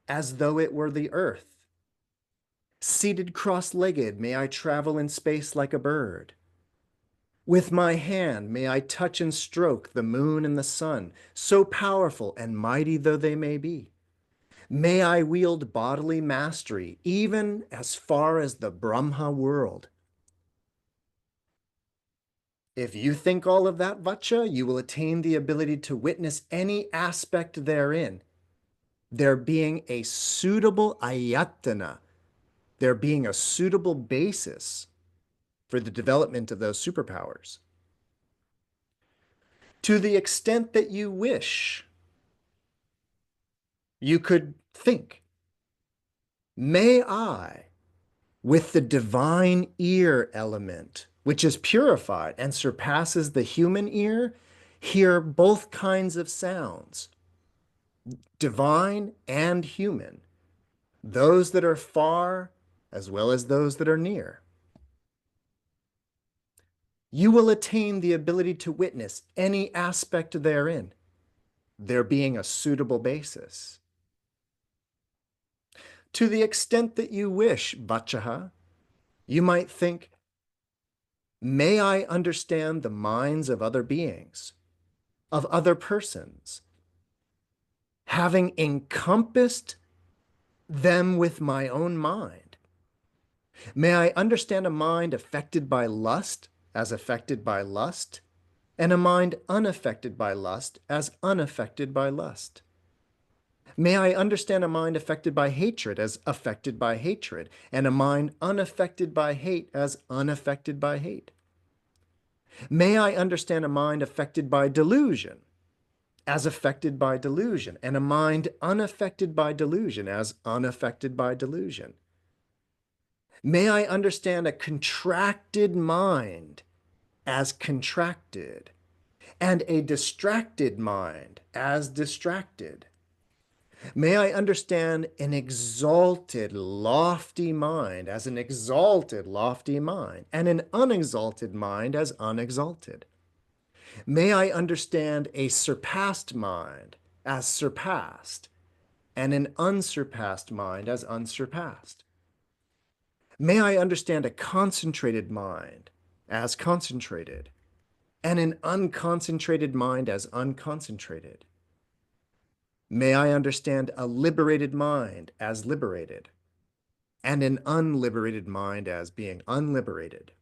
as though it were the earth. Seated cross-legged, may I travel in space like a bird. With my hand may I touch and stroke the moon and the sun, so powerful and mighty though they may be. May I wield bodily mastery, even as far as the Brahma world. If you think all of that, Vaccha, you will attain the ability to witness any aspect therein, there being a suitable ayatana, there being a suitable basis for the development of those superpowers. To the extent that you wish, you could think, may I, with the divine ear element, which is purified and surpasses the human ear, hear both kinds of sounds, divine and human, those that are far as well as those that are near. You will attain the ability to witness any aspect therein, there being a suitable basis. To the extent that you wish, Vaccha, you might think, may I understand the minds of other beings, of other persons, having encompassed them with my own mind. May I understand a mind affected by lust as affected by lust, and a mind unaffected by lust as unaffected by lust. May I understand a mind affected by hatred as affected by hatred, and a mind unaffected by hate as unaffected by hate. May I understand a mind affected by delusion as affected by delusion, and a mind unaffected by delusion as unaffected by delusion. May I understand a contracted mind as contracted, and a distracted mind as distracted. May I understand an exalted, lofty mind as an exalted, lofty mind, and an unexalted mind as unexalted. May I understand a surpassed mind as surpassed, and an unsurpassed mind as unsurpassed. May I understand a concentrated mind as concentrated, and an unconcentrated mind as unconcentrated. May I understand a liberated mind as liberated, and an unliberated mind as being unliberated.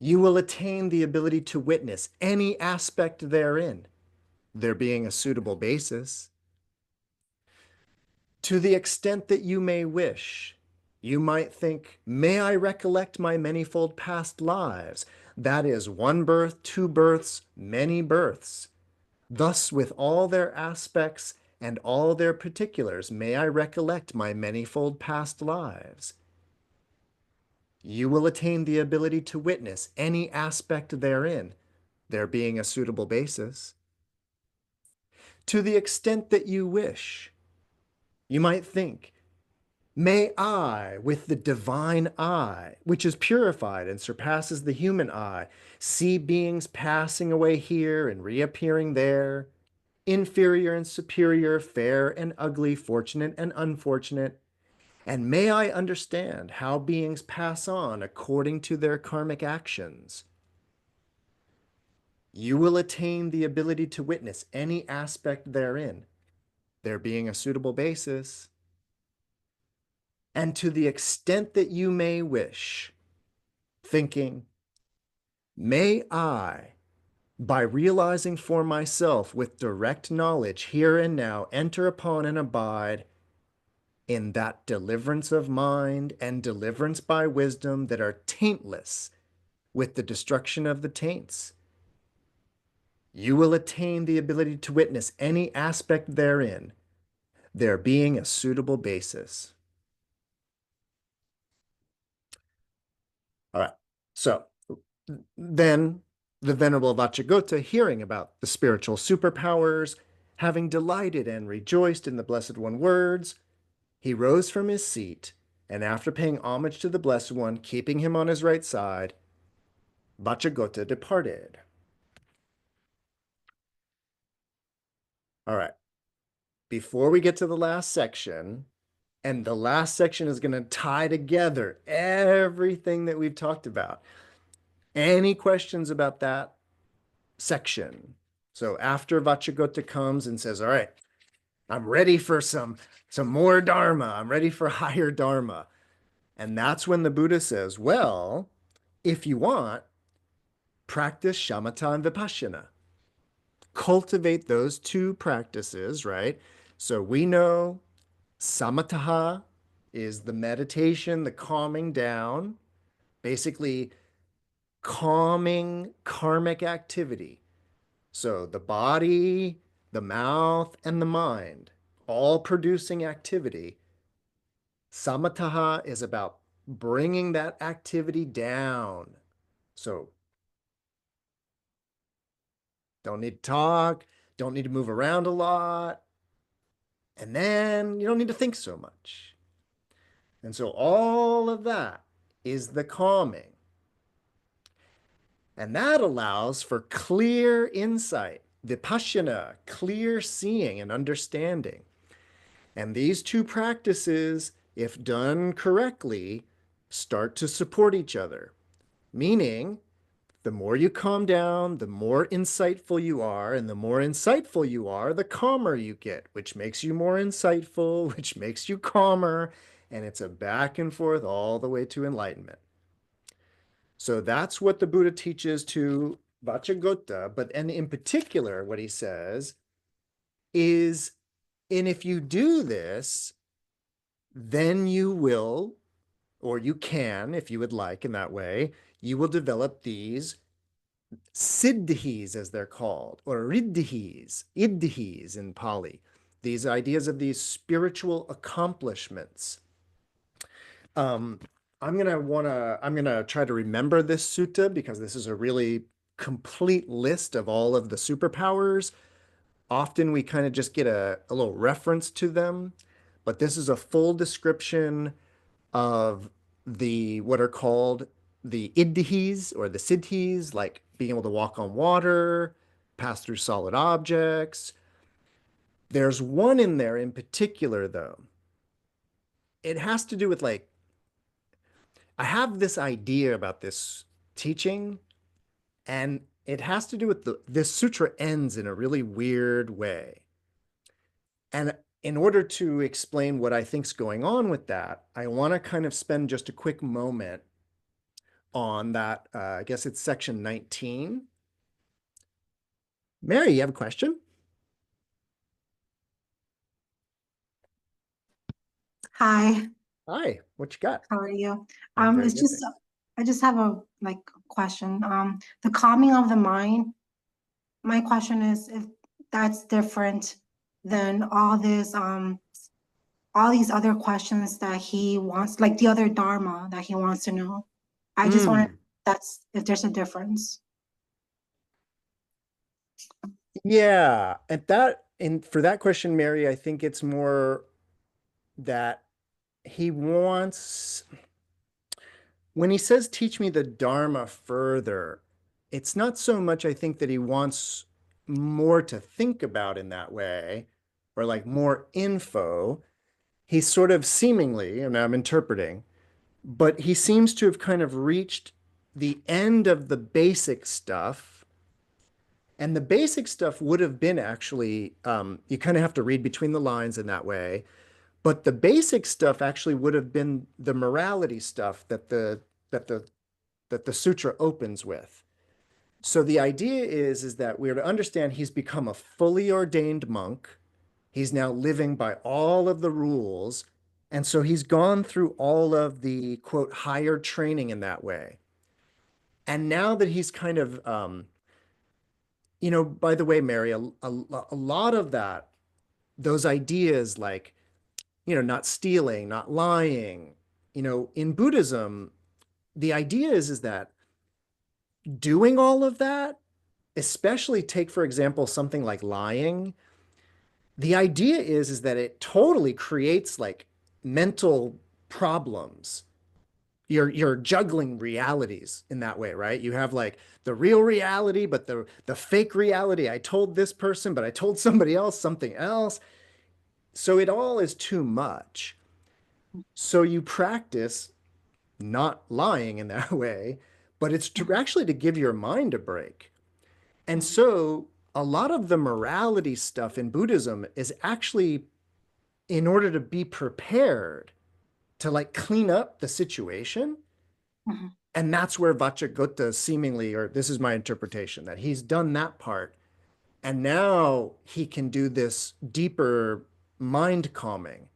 You will attain the ability to witness any aspect therein, there being a suitable basis. To the extent that you may wish, you might think, may I recollect my manifold past lives, that is, one birth, two births, many births. Thus, with all their aspects and all their particulars, may I recollect my manifold past lives. You will attain the ability to witness any aspect therein, there being a suitable basis. To the extent that you wish, you might think, may I, with the divine eye, which is purified and surpasses the human eye, see beings passing away here and reappearing there, inferior and superior, fair and ugly, fortunate and unfortunate, and may I understand how beings pass on according to their karmic actions. You will attain the ability to witness any aspect therein, there being a suitable basis. And to the extent that you may wish, thinking, may I, by realizing for myself with direct knowledge here and now, enter upon and abide in that deliverance of mind and deliverance by wisdom that are taintless with the destruction of the taints. You will attain the ability to witness any aspect therein, there being a suitable basis. All right, so then the Venerable Vacchagotta, hearing about the spiritual superpowers, having delighted and rejoiced in the Blessed One words, he rose from his seat, and after paying homage to the Blessed One, keeping him on his right side, Vacchagotta departed. All right, before we get to the last section, and the last section is going to tie together everything that we've talked about. Any questions about that section? So after Vacchagotta comes and says, all right, I'm ready for some more Dharma. I'm ready for higher Dharma. And that's when the Buddha says, well, if you want, practice shamatha and vipassana. Cultivate those two practices, right? So we know samatha is the meditation, the calming down, basically calming karmic activity. So the body, the mouth, and the mind, all producing activity. Samatha is about bringing that activity down. So don't need to talk, don't need to move around a lot, and then you don't need to think so much. And so all of that is the calming. And that allows for clear insight, vipassana, clear seeing and understanding. And these two practices, if done correctly, start to support each other. Meaning, the more you calm down, the more insightful you are, and the more insightful you are, the calmer you get, which makes you more insightful, which makes you calmer, and it's a back and forth all the way to enlightenment. So that's what the Buddha teaches to Vacchagotta, but and in particular, what he says is, and if you do this, then you will, or you can, if you would like in that way, you will develop these siddhis, as they're called, or riddhis, iddhis in Pali, these ideas of these spiritual accomplishments. Um, I'm gonna try to remember this sutta because this is a really complete list of all of the superpowers. Often we kind of just get a little reference to them, but this is a full description of the what are called the iddhis or the siddhis, like being able to walk on water, pass through solid objects. There's one in there in particular, though. It has to do with like, I have this idea about this teaching, and it has to do with this sutra ends in a really weird way. And in order to explain what I think's going on with that, I want to kind of spend just a quick moment on that. I guess it's section 19. Mary, you have a question? Hi, Hi, what you got? how are you? I'm very It's good, just thanks. I just have a question. The calming of the mind. My question is if that's different than all these other questions that he wants, like the other Dharma that he wants to know. I just wanted Mm, that's if there's a difference. yeah, and for that question, Mary, I think it's more that he wants, when he says teach me the Dharma further, it's not so much I think that he wants more to think about in that way, or like more info. He's sort of seemingly, and I'm interpreting, but he seems to have kind of reached the end of the basic stuff. And the basic stuff would have been actually, you kind of have to read between the lines in that way. But the basic stuff actually would have been the morality stuff that the that the sutra opens with. So the idea is that we're to understand he's become a fully ordained monk. He's now living by all of the rules. And so he's gone through all of the quote higher training in that way. And now that he's kind of, by the way, Mary, a lot of that, those ideas like, not stealing, not lying, in Buddhism, the idea is that doing all of that, especially take, for example, something like lying, the idea is that it totally creates like mental problems. You're juggling realities in that way, right? You have like the real reality, but the fake reality. I told this person, but I told somebody else something else. So it all is too much. So you practice not lying in that way, but it's actually to give your mind a break. And so a lot of the morality stuff in Buddhism is actually in order to be prepared to like clean up the situation. Mhm. And that's where Vacchagotta seemingly, or this is my interpretation, that he's done that part. And now he can do this deeper mind calming,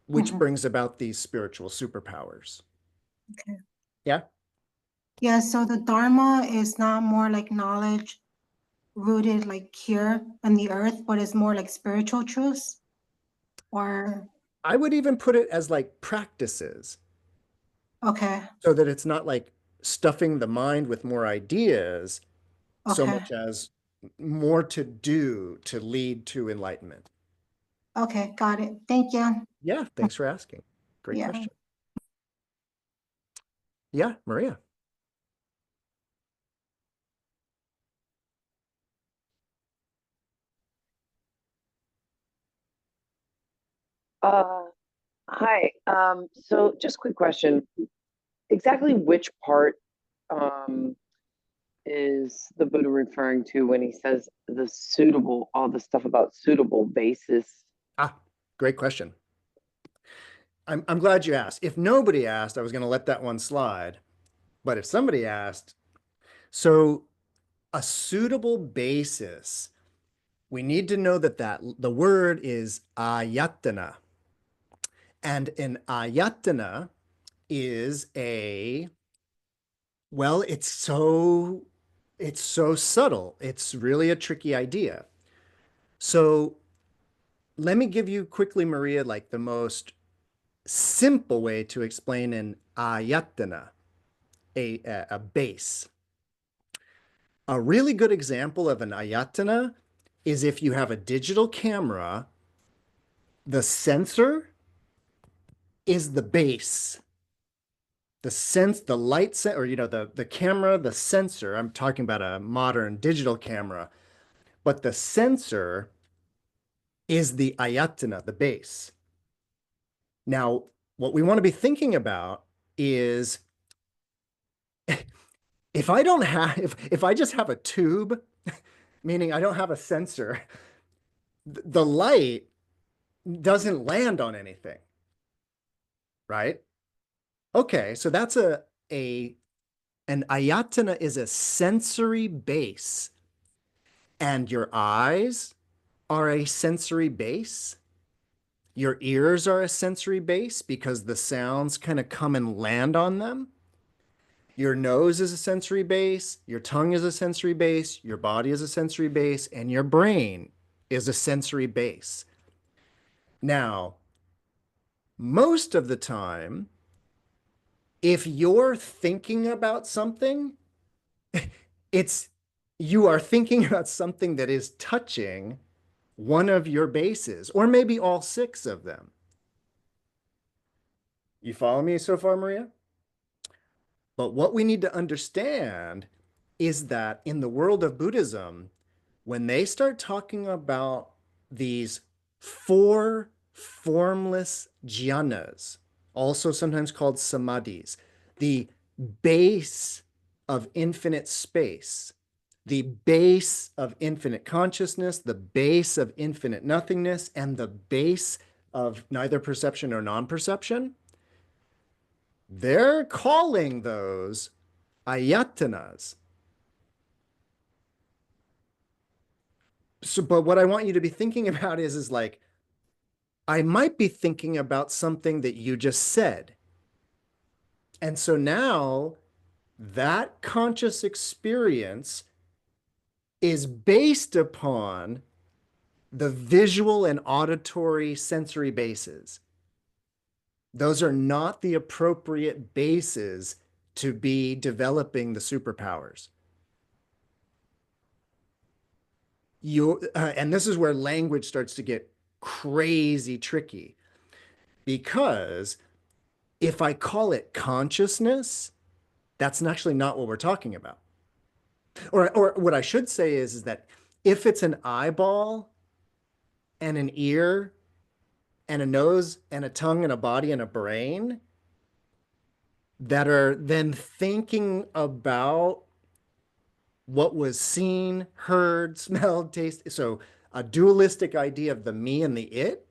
which Mhm. brings about these spiritual superpowers. Okay. Yeah. Yeah, so the Dharma is not more like knowledge rooted like here on the earth, but it's more like spiritual truths or I would even put it as like practices okay, so that it's not like stuffing the mind with more ideas so okay, much as more to do to lead to enlightenment. okay, got it. Thank you. Yeah, thanks for asking. Great Yeah. question. Yeah, Maria. Uh, Hi. So just quick question. Exactly which part um, is the Buddha referring to when he says the suitable, all the stuff about suitable basis? Ah, great question. I'm glad you asked. If nobody asked, I was going to let that one slide. But if somebody asked, so a suitable basis, we need to know that the word is ayatana. And an ayatana is well, it's so subtle. It's really a tricky idea. So let me give you quickly, Maria, like the most simple way to explain an ayatana, a base. A really good example of an ayatana is if you have a digital camera, the sensor is the base. The light set, or the camera, the sensor. I'm talking about a modern digital camera, but the sensor is the ayatana, the base. Now, what we want to be thinking about is if I don't have, if I just have a tube, meaning I don't have a sensor, the light doesn't land on anything, right? Okay, so that's a an ayatana is a sensory base, and your eyes are a sensory base. Your ears are a sensory base because the sounds kind of come and land on them. Your nose is a sensory base, your tongue is a sensory base, your body is a sensory base, and your brain is a sensory base. Now, most of the time, if you're thinking about something, it's you are thinking about something that is touching one of your bases, or maybe all six of them. You follow me so far, Maria? But what we need to understand is that in the world of Buddhism, when they start talking about these four formless jhanas, also sometimes called samadhis, the base of infinite space, the base of infinite consciousness, the base of infinite nothingness, and the base of neither perception or non-perception, they're calling those ayatanas. So, but what I want you to be thinking about is like, I might be thinking about something that you just said. And so now that conscious experience is based upon the visual and auditory sensory bases. Those are not the appropriate bases to be developing the superpowers. And this is where language starts to get crazy tricky because if I call it consciousness, that's actually not what we're talking about. Or what I should say is that if it's an eyeball and an ear and a nose and a tongue and a body and a brain, that are then thinking about what was seen, heard, smelled, tasted. So a dualistic idea of the me and the it,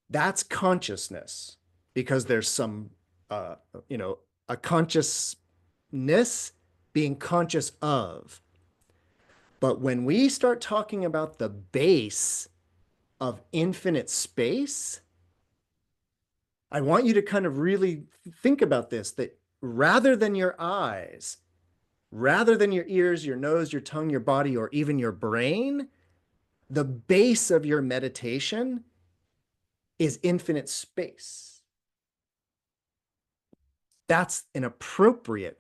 that's consciousness because there's some, uh, you know, a consciousness being conscious of. But when we start talking about the base of infinite space, I want you to kind of really think about this, that rather than your eyes, rather than your ears, your nose, your tongue, your body, or even your brain, the base of your meditation is infinite space. That's an appropriate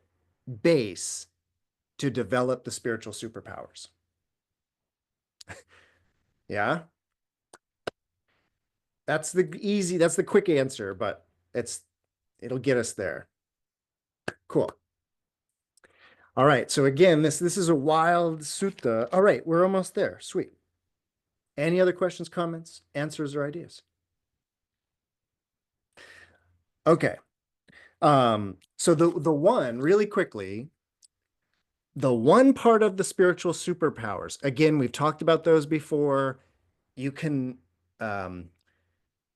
base to develop the spiritual superpowers. Yeah. That's the quick answer, but it'll get us there. Cool. All right. So again, this is a wild sutta. All right, we're almost there. Sweet. Any other questions, comments, answers, or ideas? Okay. So the one, really quickly, the one part of the spiritual superpowers, again, we've talked about those before. You can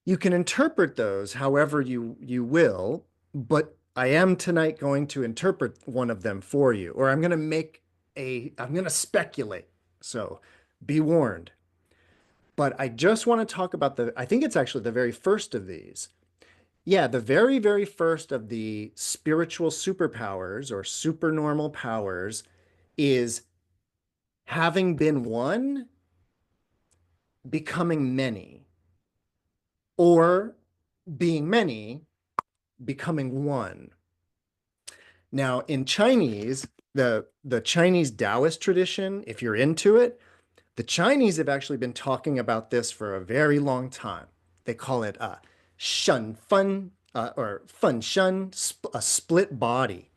interpret those however you will, but I am tonight going to interpret one of them for you, or I'm going to speculate. So be warned. But I just want to talk about I think it's actually the very first of these. Yeah, the very, very first of the spiritual superpowers or supernormal powers is having been one, becoming many, or being many, becoming one. Now, in Chinese, the Chinese Taoist tradition, if you're into it, the Chinese have actually been talking about this for a very long time. They call it shun fun or fun shun, a split body.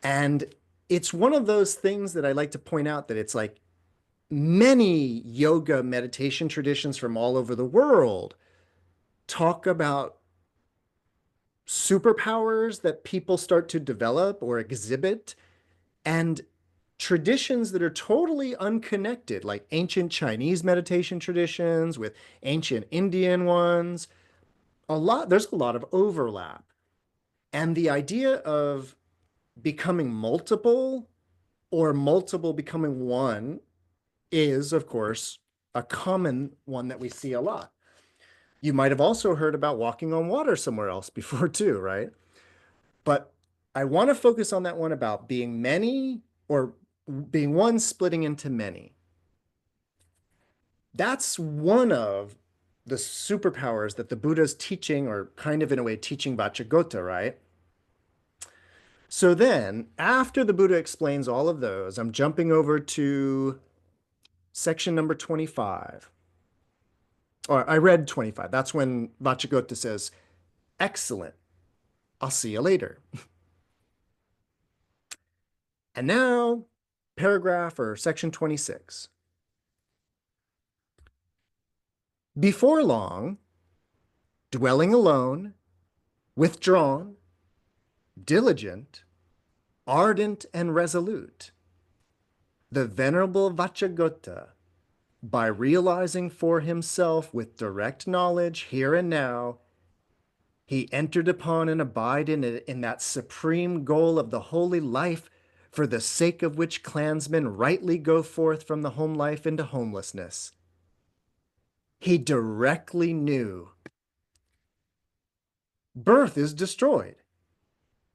And it's one of those things that I like to point out that it's like many yoga meditation traditions from all over the world talk about superpowers that people start to develop or exhibit and traditions that are totally unconnected, like ancient Chinese meditation traditions with ancient Indian ones. There's a lot of overlap. And the idea of becoming multiple or multiple becoming one is, of course, a common one that we see a lot. You might have also heard about walking on water somewhere else before too, right? But I want to focus on that one about being many or being one splitting into many. That's one of the superpowers that the Buddha's teaching, or kind of in a way teaching Vacchagotta, right? So then, after the Buddha explains all of those, I'm jumping over to section number 25. Or I read 25. That's when Vacchagotta says, "Excellent. I'll see you later." And now, paragraph or section 26. Before long, dwelling alone, withdrawn, diligent, ardent, and resolute, the Venerable Vacchagotta, by realizing for himself with direct knowledge here and now, he entered upon and abide in that supreme goal of the holy life for the sake of which clansmen rightly go forth from the home life into homelessness. He directly knew birth is destroyed.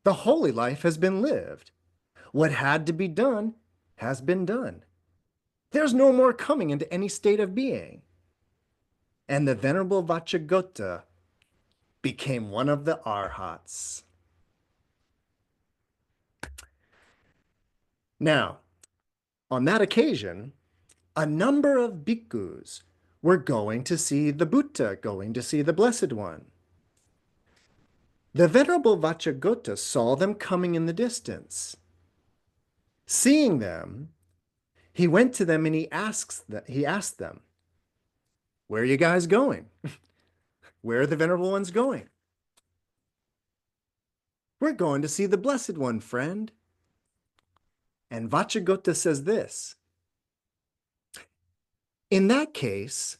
The holy life has been lived. What had to be done has been done. There's no more coming into any state of being. And the Venerable Vacchagotta became one of the arhats. Now, on that occasion, a number of bhikkhus were going to see the Buddha, going to see the Blessed One. The Venerable Vacchagotta saw them coming in the distance. Seeing them, he went to them and he asked them, "Where are you guys going? Where are the Venerable Ones going?" We're going to see the Blessed One, friend. And Vacchagotta says this: in that case,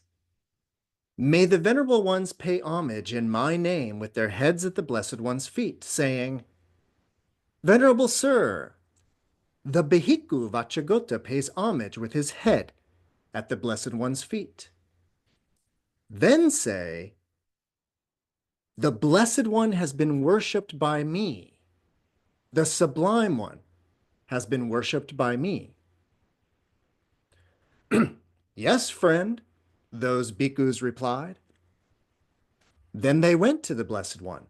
may the Venerable Ones pay homage in my name with their heads at the Blessed One's feet, saying, Venerable Sir, the Bhikkhu Vacchagotta pays homage with his head at the Blessed One's feet. Then say, the Blessed One has been worshipped by me. The Sublime One has been worshipped by me. Yes, friend, those bhikkhus replied. Then they went to the Blessed One,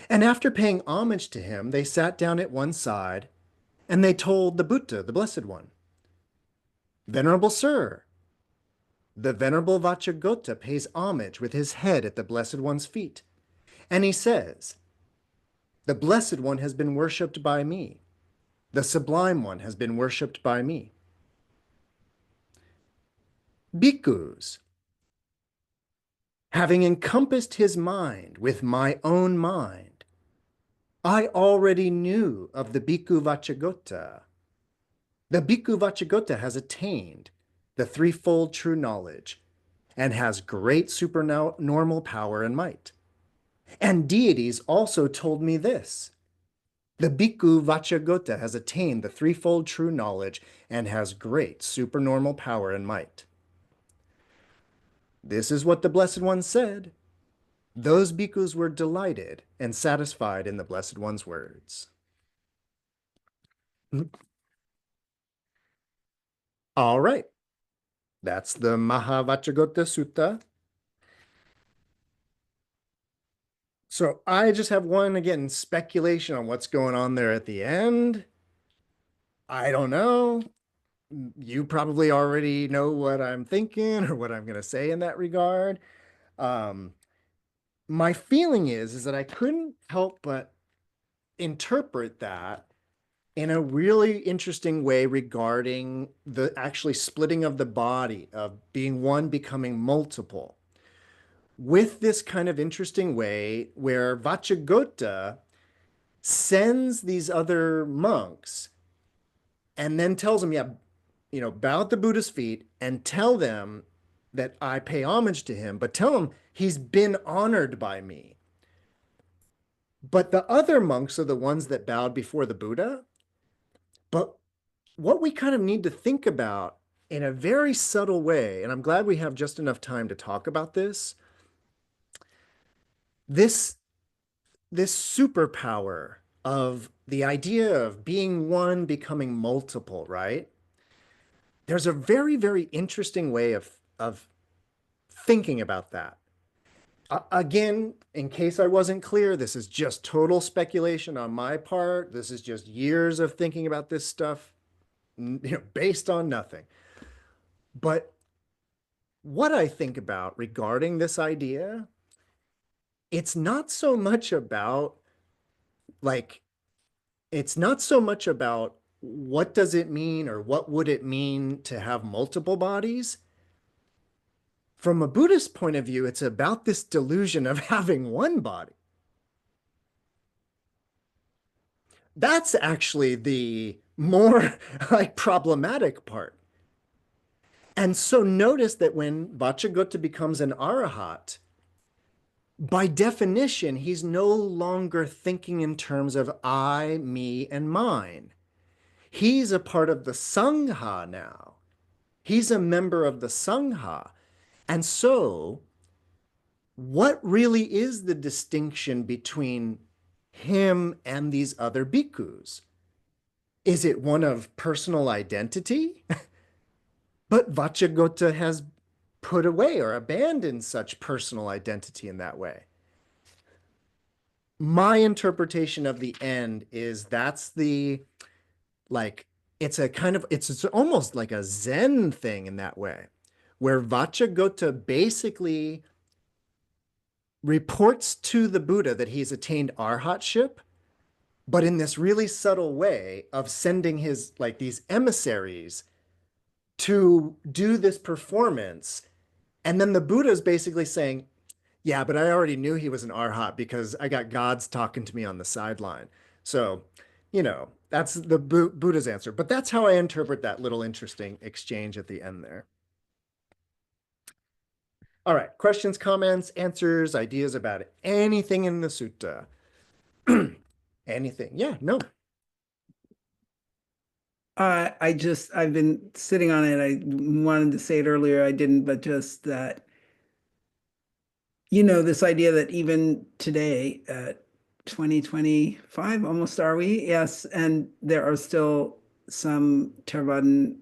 and after paying homage to him, they sat down at one side, and they told the Buddha, the Blessed One, Venerable Sir, the Venerable Vacchagotta pays homage with his head at the Blessed One's feet, and he says, the Blessed One has been worshipped by me. The Sublime One has been worshipped by me. Bhikkhus, having encompassed his mind with my own mind, I already knew of the Bhikkhu Vacchagotta. The Bhikkhu Vacchagotta has attained the threefold true knowledge and has great supernormal power and might. And deities also told me this: the Bhikkhu Vacchagotta has attained the threefold true knowledge and has great supernormal power and might. This is what the Blessed One said. Those bhikkhus were delighted and satisfied in the Blessed One's words. All right. That's the Mahāvacchagotta Sutta. So I just have one, again, speculation on what's going on there at the end. I don't know. You probably already know what I'm thinking or what I'm going to say in that regard. My feeling is that I couldn't help but interpret that in a really interesting way regarding the actually splitting of the body, of being one becoming multiple, with this kind of interesting way where Vacchagotta sends these other monks and then tells them, bow at the Buddha's feet and tell them that I pay homage to him, but tell him he's been honored by me. But the other monks are the ones that bowed before the Buddha. But what we kind of need to think about in a very subtle way, and I'm glad we have just enough time to talk about this superpower of the idea of being one becoming multiple, right? There's a very, very interesting way of thinking about that. Again, in case I wasn't clear, this is just total speculation on my part. This is just years of thinking about this stuff, based on nothing. But what I think about regarding this idea, it's not so much about what does it mean or what would it mean to have multiple bodies. From a Buddhist point of view, it's about this delusion of having one body. That's actually the more problematic part. And so notice that when Vacchagotta becomes an arahat, by definition, he's no longer thinking in terms of I, me, and mine. He's a part of the Sangha now. He's a member of the Sangha. And so, what really is the distinction between him and these other bhikkhus? Is it one of personal identity? But Vacchagotta has put away or abandoned such personal identity in that way. My interpretation of the end is that's it's almost like a Zen thing in that way, where Vacchagotta basically reports to the Buddha that he's attained arhatship, but in this really subtle way of sending his, these emissaries to do this performance. And then the Buddha is basically saying, Yeah, but I already knew he was an arhat because I got gods talking to me on the sideline. So, that's the Buddha's answer. But that's how I interpret that little interesting exchange at the end there. All right, questions, comments, answers, ideas about it. Anything in the sutta? Anything? Yeah, no. I've been sitting on it. I wanted to say it earlier. I didn't, but just that, this idea that even today at 2025, almost are we? Yes. And there are still some Theravadan,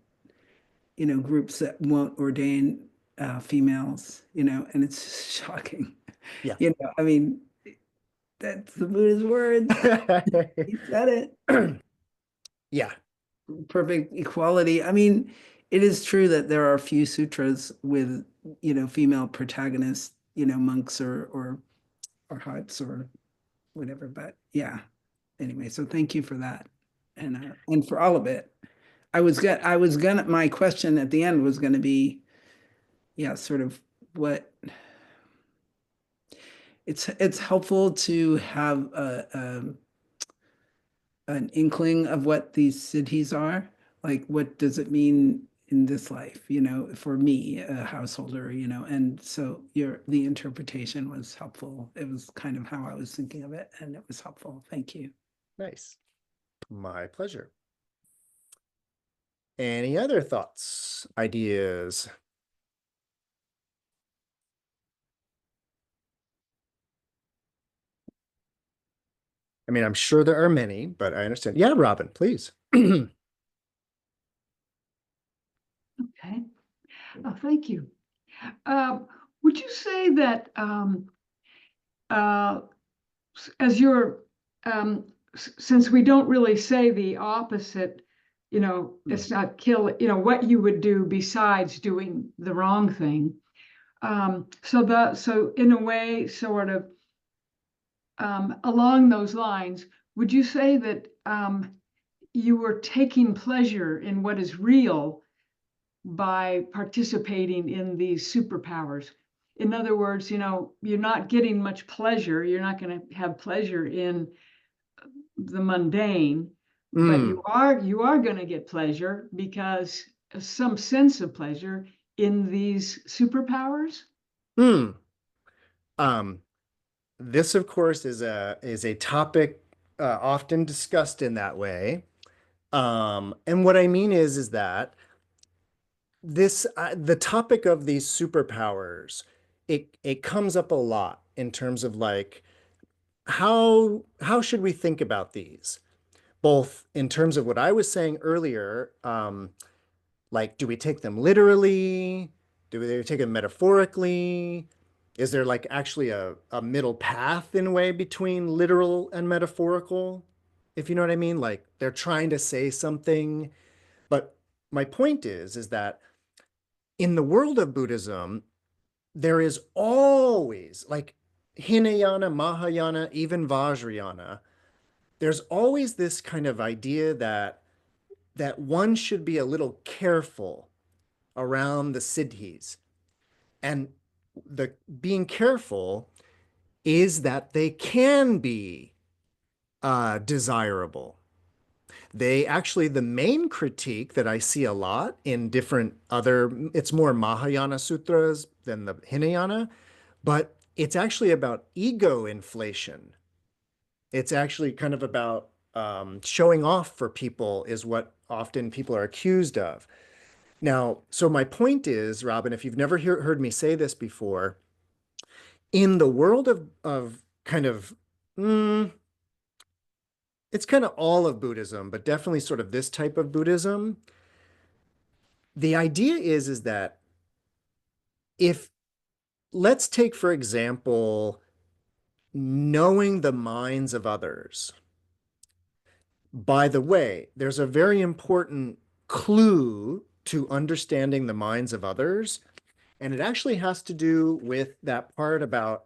groups that won't ordain females, and it's shocking. Yeah. I mean, that's the Buddha's words. He said it. Yeah. Perfect equality. I mean, it is true that there are a few sutras with, female protagonists, monks or huts or whatever. But yeah, anyway, so thank you for that. And for all of it. My question at the end was gonna be, yeah, sort of what it's helpful to have an inkling of what these siddhis are. Like, what does it mean in this life, for me, a householder, and so the interpretation was helpful. It was kind of how I was thinking of it, and it was helpful. Thank you. Nice. My pleasure. Any other thoughts, ideas? I mean, I'm sure there are many, but I understand. Yeah, Robin, please. Okay. Thank you. Would you say that as you're, since we don't really say the opposite, it's not kill, what you would do besides doing the wrong thing. So in a way, sort of along those lines, would you say that you were taking pleasure in what is real by participating in these superpowers? In other words, you're not getting much pleasure. You're not going to have pleasure in the mundane, but you are going to get pleasure because some sense of pleasure in these superpowers. This, of course, is a topic often discussed in that way. And what I mean is that the topic of these superpowers, it comes up a lot in terms of like how should we think about these, both in terms of what I was saying earlier, like do we take them literally, do we take them metaphorically, is there like actually a middle path in a way between literal and metaphorical, if you know what I mean? Like they're trying to say something, but my point is that in the world of Buddhism, there is always like Hinayana, Mahayana, even Vajrayana. There's always this kind of idea that one should be a little careful around the siddhis. And the being careful is that they can be desirable. The main critique that I see a lot in different other, it's more Mahayana sutras than the Hinayana, but it's actually about ego inflation. It's actually kind of about showing off for people is what often people are accused of. Now, so my point is, Robin, if you've never heard me say this before, in the world of kind of, it's kind of all of Buddhism, but definitely sort of this type of Buddhism, the idea is that if, let's take, for example, knowing the minds of others. By the way, there's a very important clue to understanding the minds of others, and it actually has to do with that part about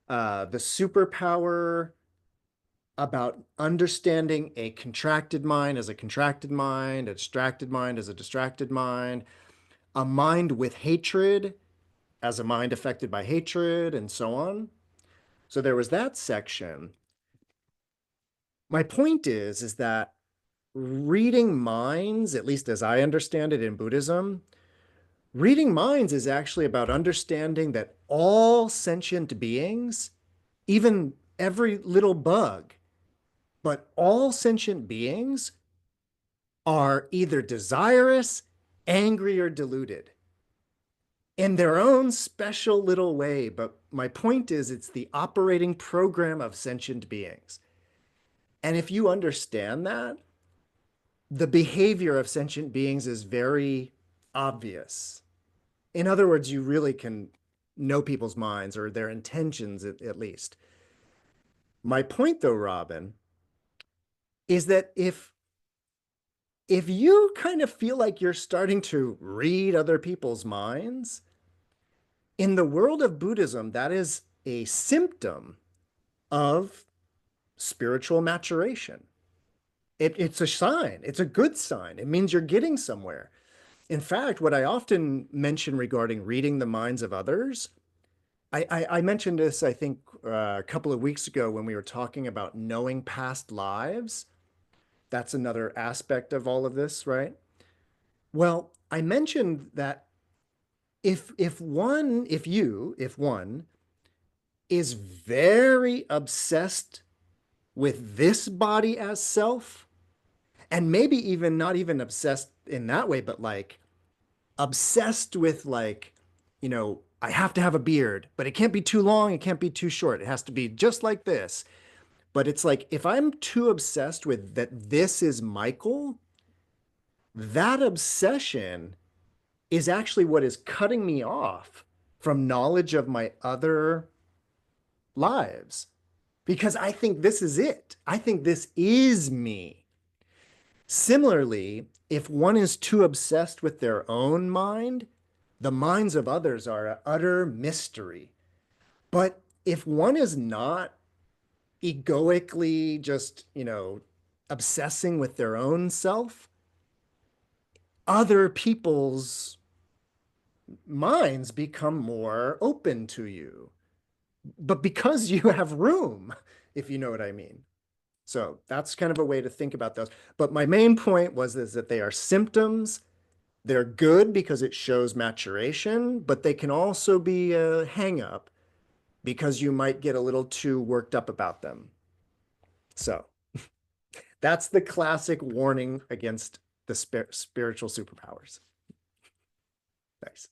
the superpower, about understanding a contracted mind as a contracted mind, a distracted mind as a distracted mind, a mind with hatred as a mind affected by hatred and so on. So there was that section. My point is that reading minds, at least as I understand it in Buddhism, reading minds is actually about understanding that all sentient beings, even every little bug, but all sentient beings are either desirous, angry, or deluded in their own special little way. But my point is, it's the operating program of sentient beings. And if you understand that, the behavior of sentient beings is very obvious. In other words, you really can know people's minds or their intentions at least. My point, though, Robin, is that if you kind of feel like you're starting to read other people's minds, in the world of Buddhism, that is a symptom of spiritual maturation. It's a sign. It's a good sign. It means you're getting somewhere. In fact, what I often mention regarding reading the minds of others, I mentioned this, I think, a couple of weeks ago when we were talking about knowing past lives. That's another aspect of all of this, right? Well, I mentioned that if one is very obsessed with this body as self, and maybe even not even obsessed in that way, but like obsessed with like, I have to have a beard, but it can't be too long, it can't be too short. It has to be just like this. But it's like, if I'm too obsessed with that this is Michael, that obsession is actually what is cutting me off from knowledge of my other lives. Because I think this is it. I think this is me. Similarly, if one is too obsessed with their own mind, the minds of others are an utter mystery. But if one is not egoically just, obsessing with their own self, other people's minds become more open to you. But because you have room, if you know what I mean. So that's kind of a way to think about those. But my main point was that they are symptoms. They're good because it shows maturation, but they can also be a hang up because you might get a little too worked up about them. So that's the classic warning against the spiritual superpowers. Nice.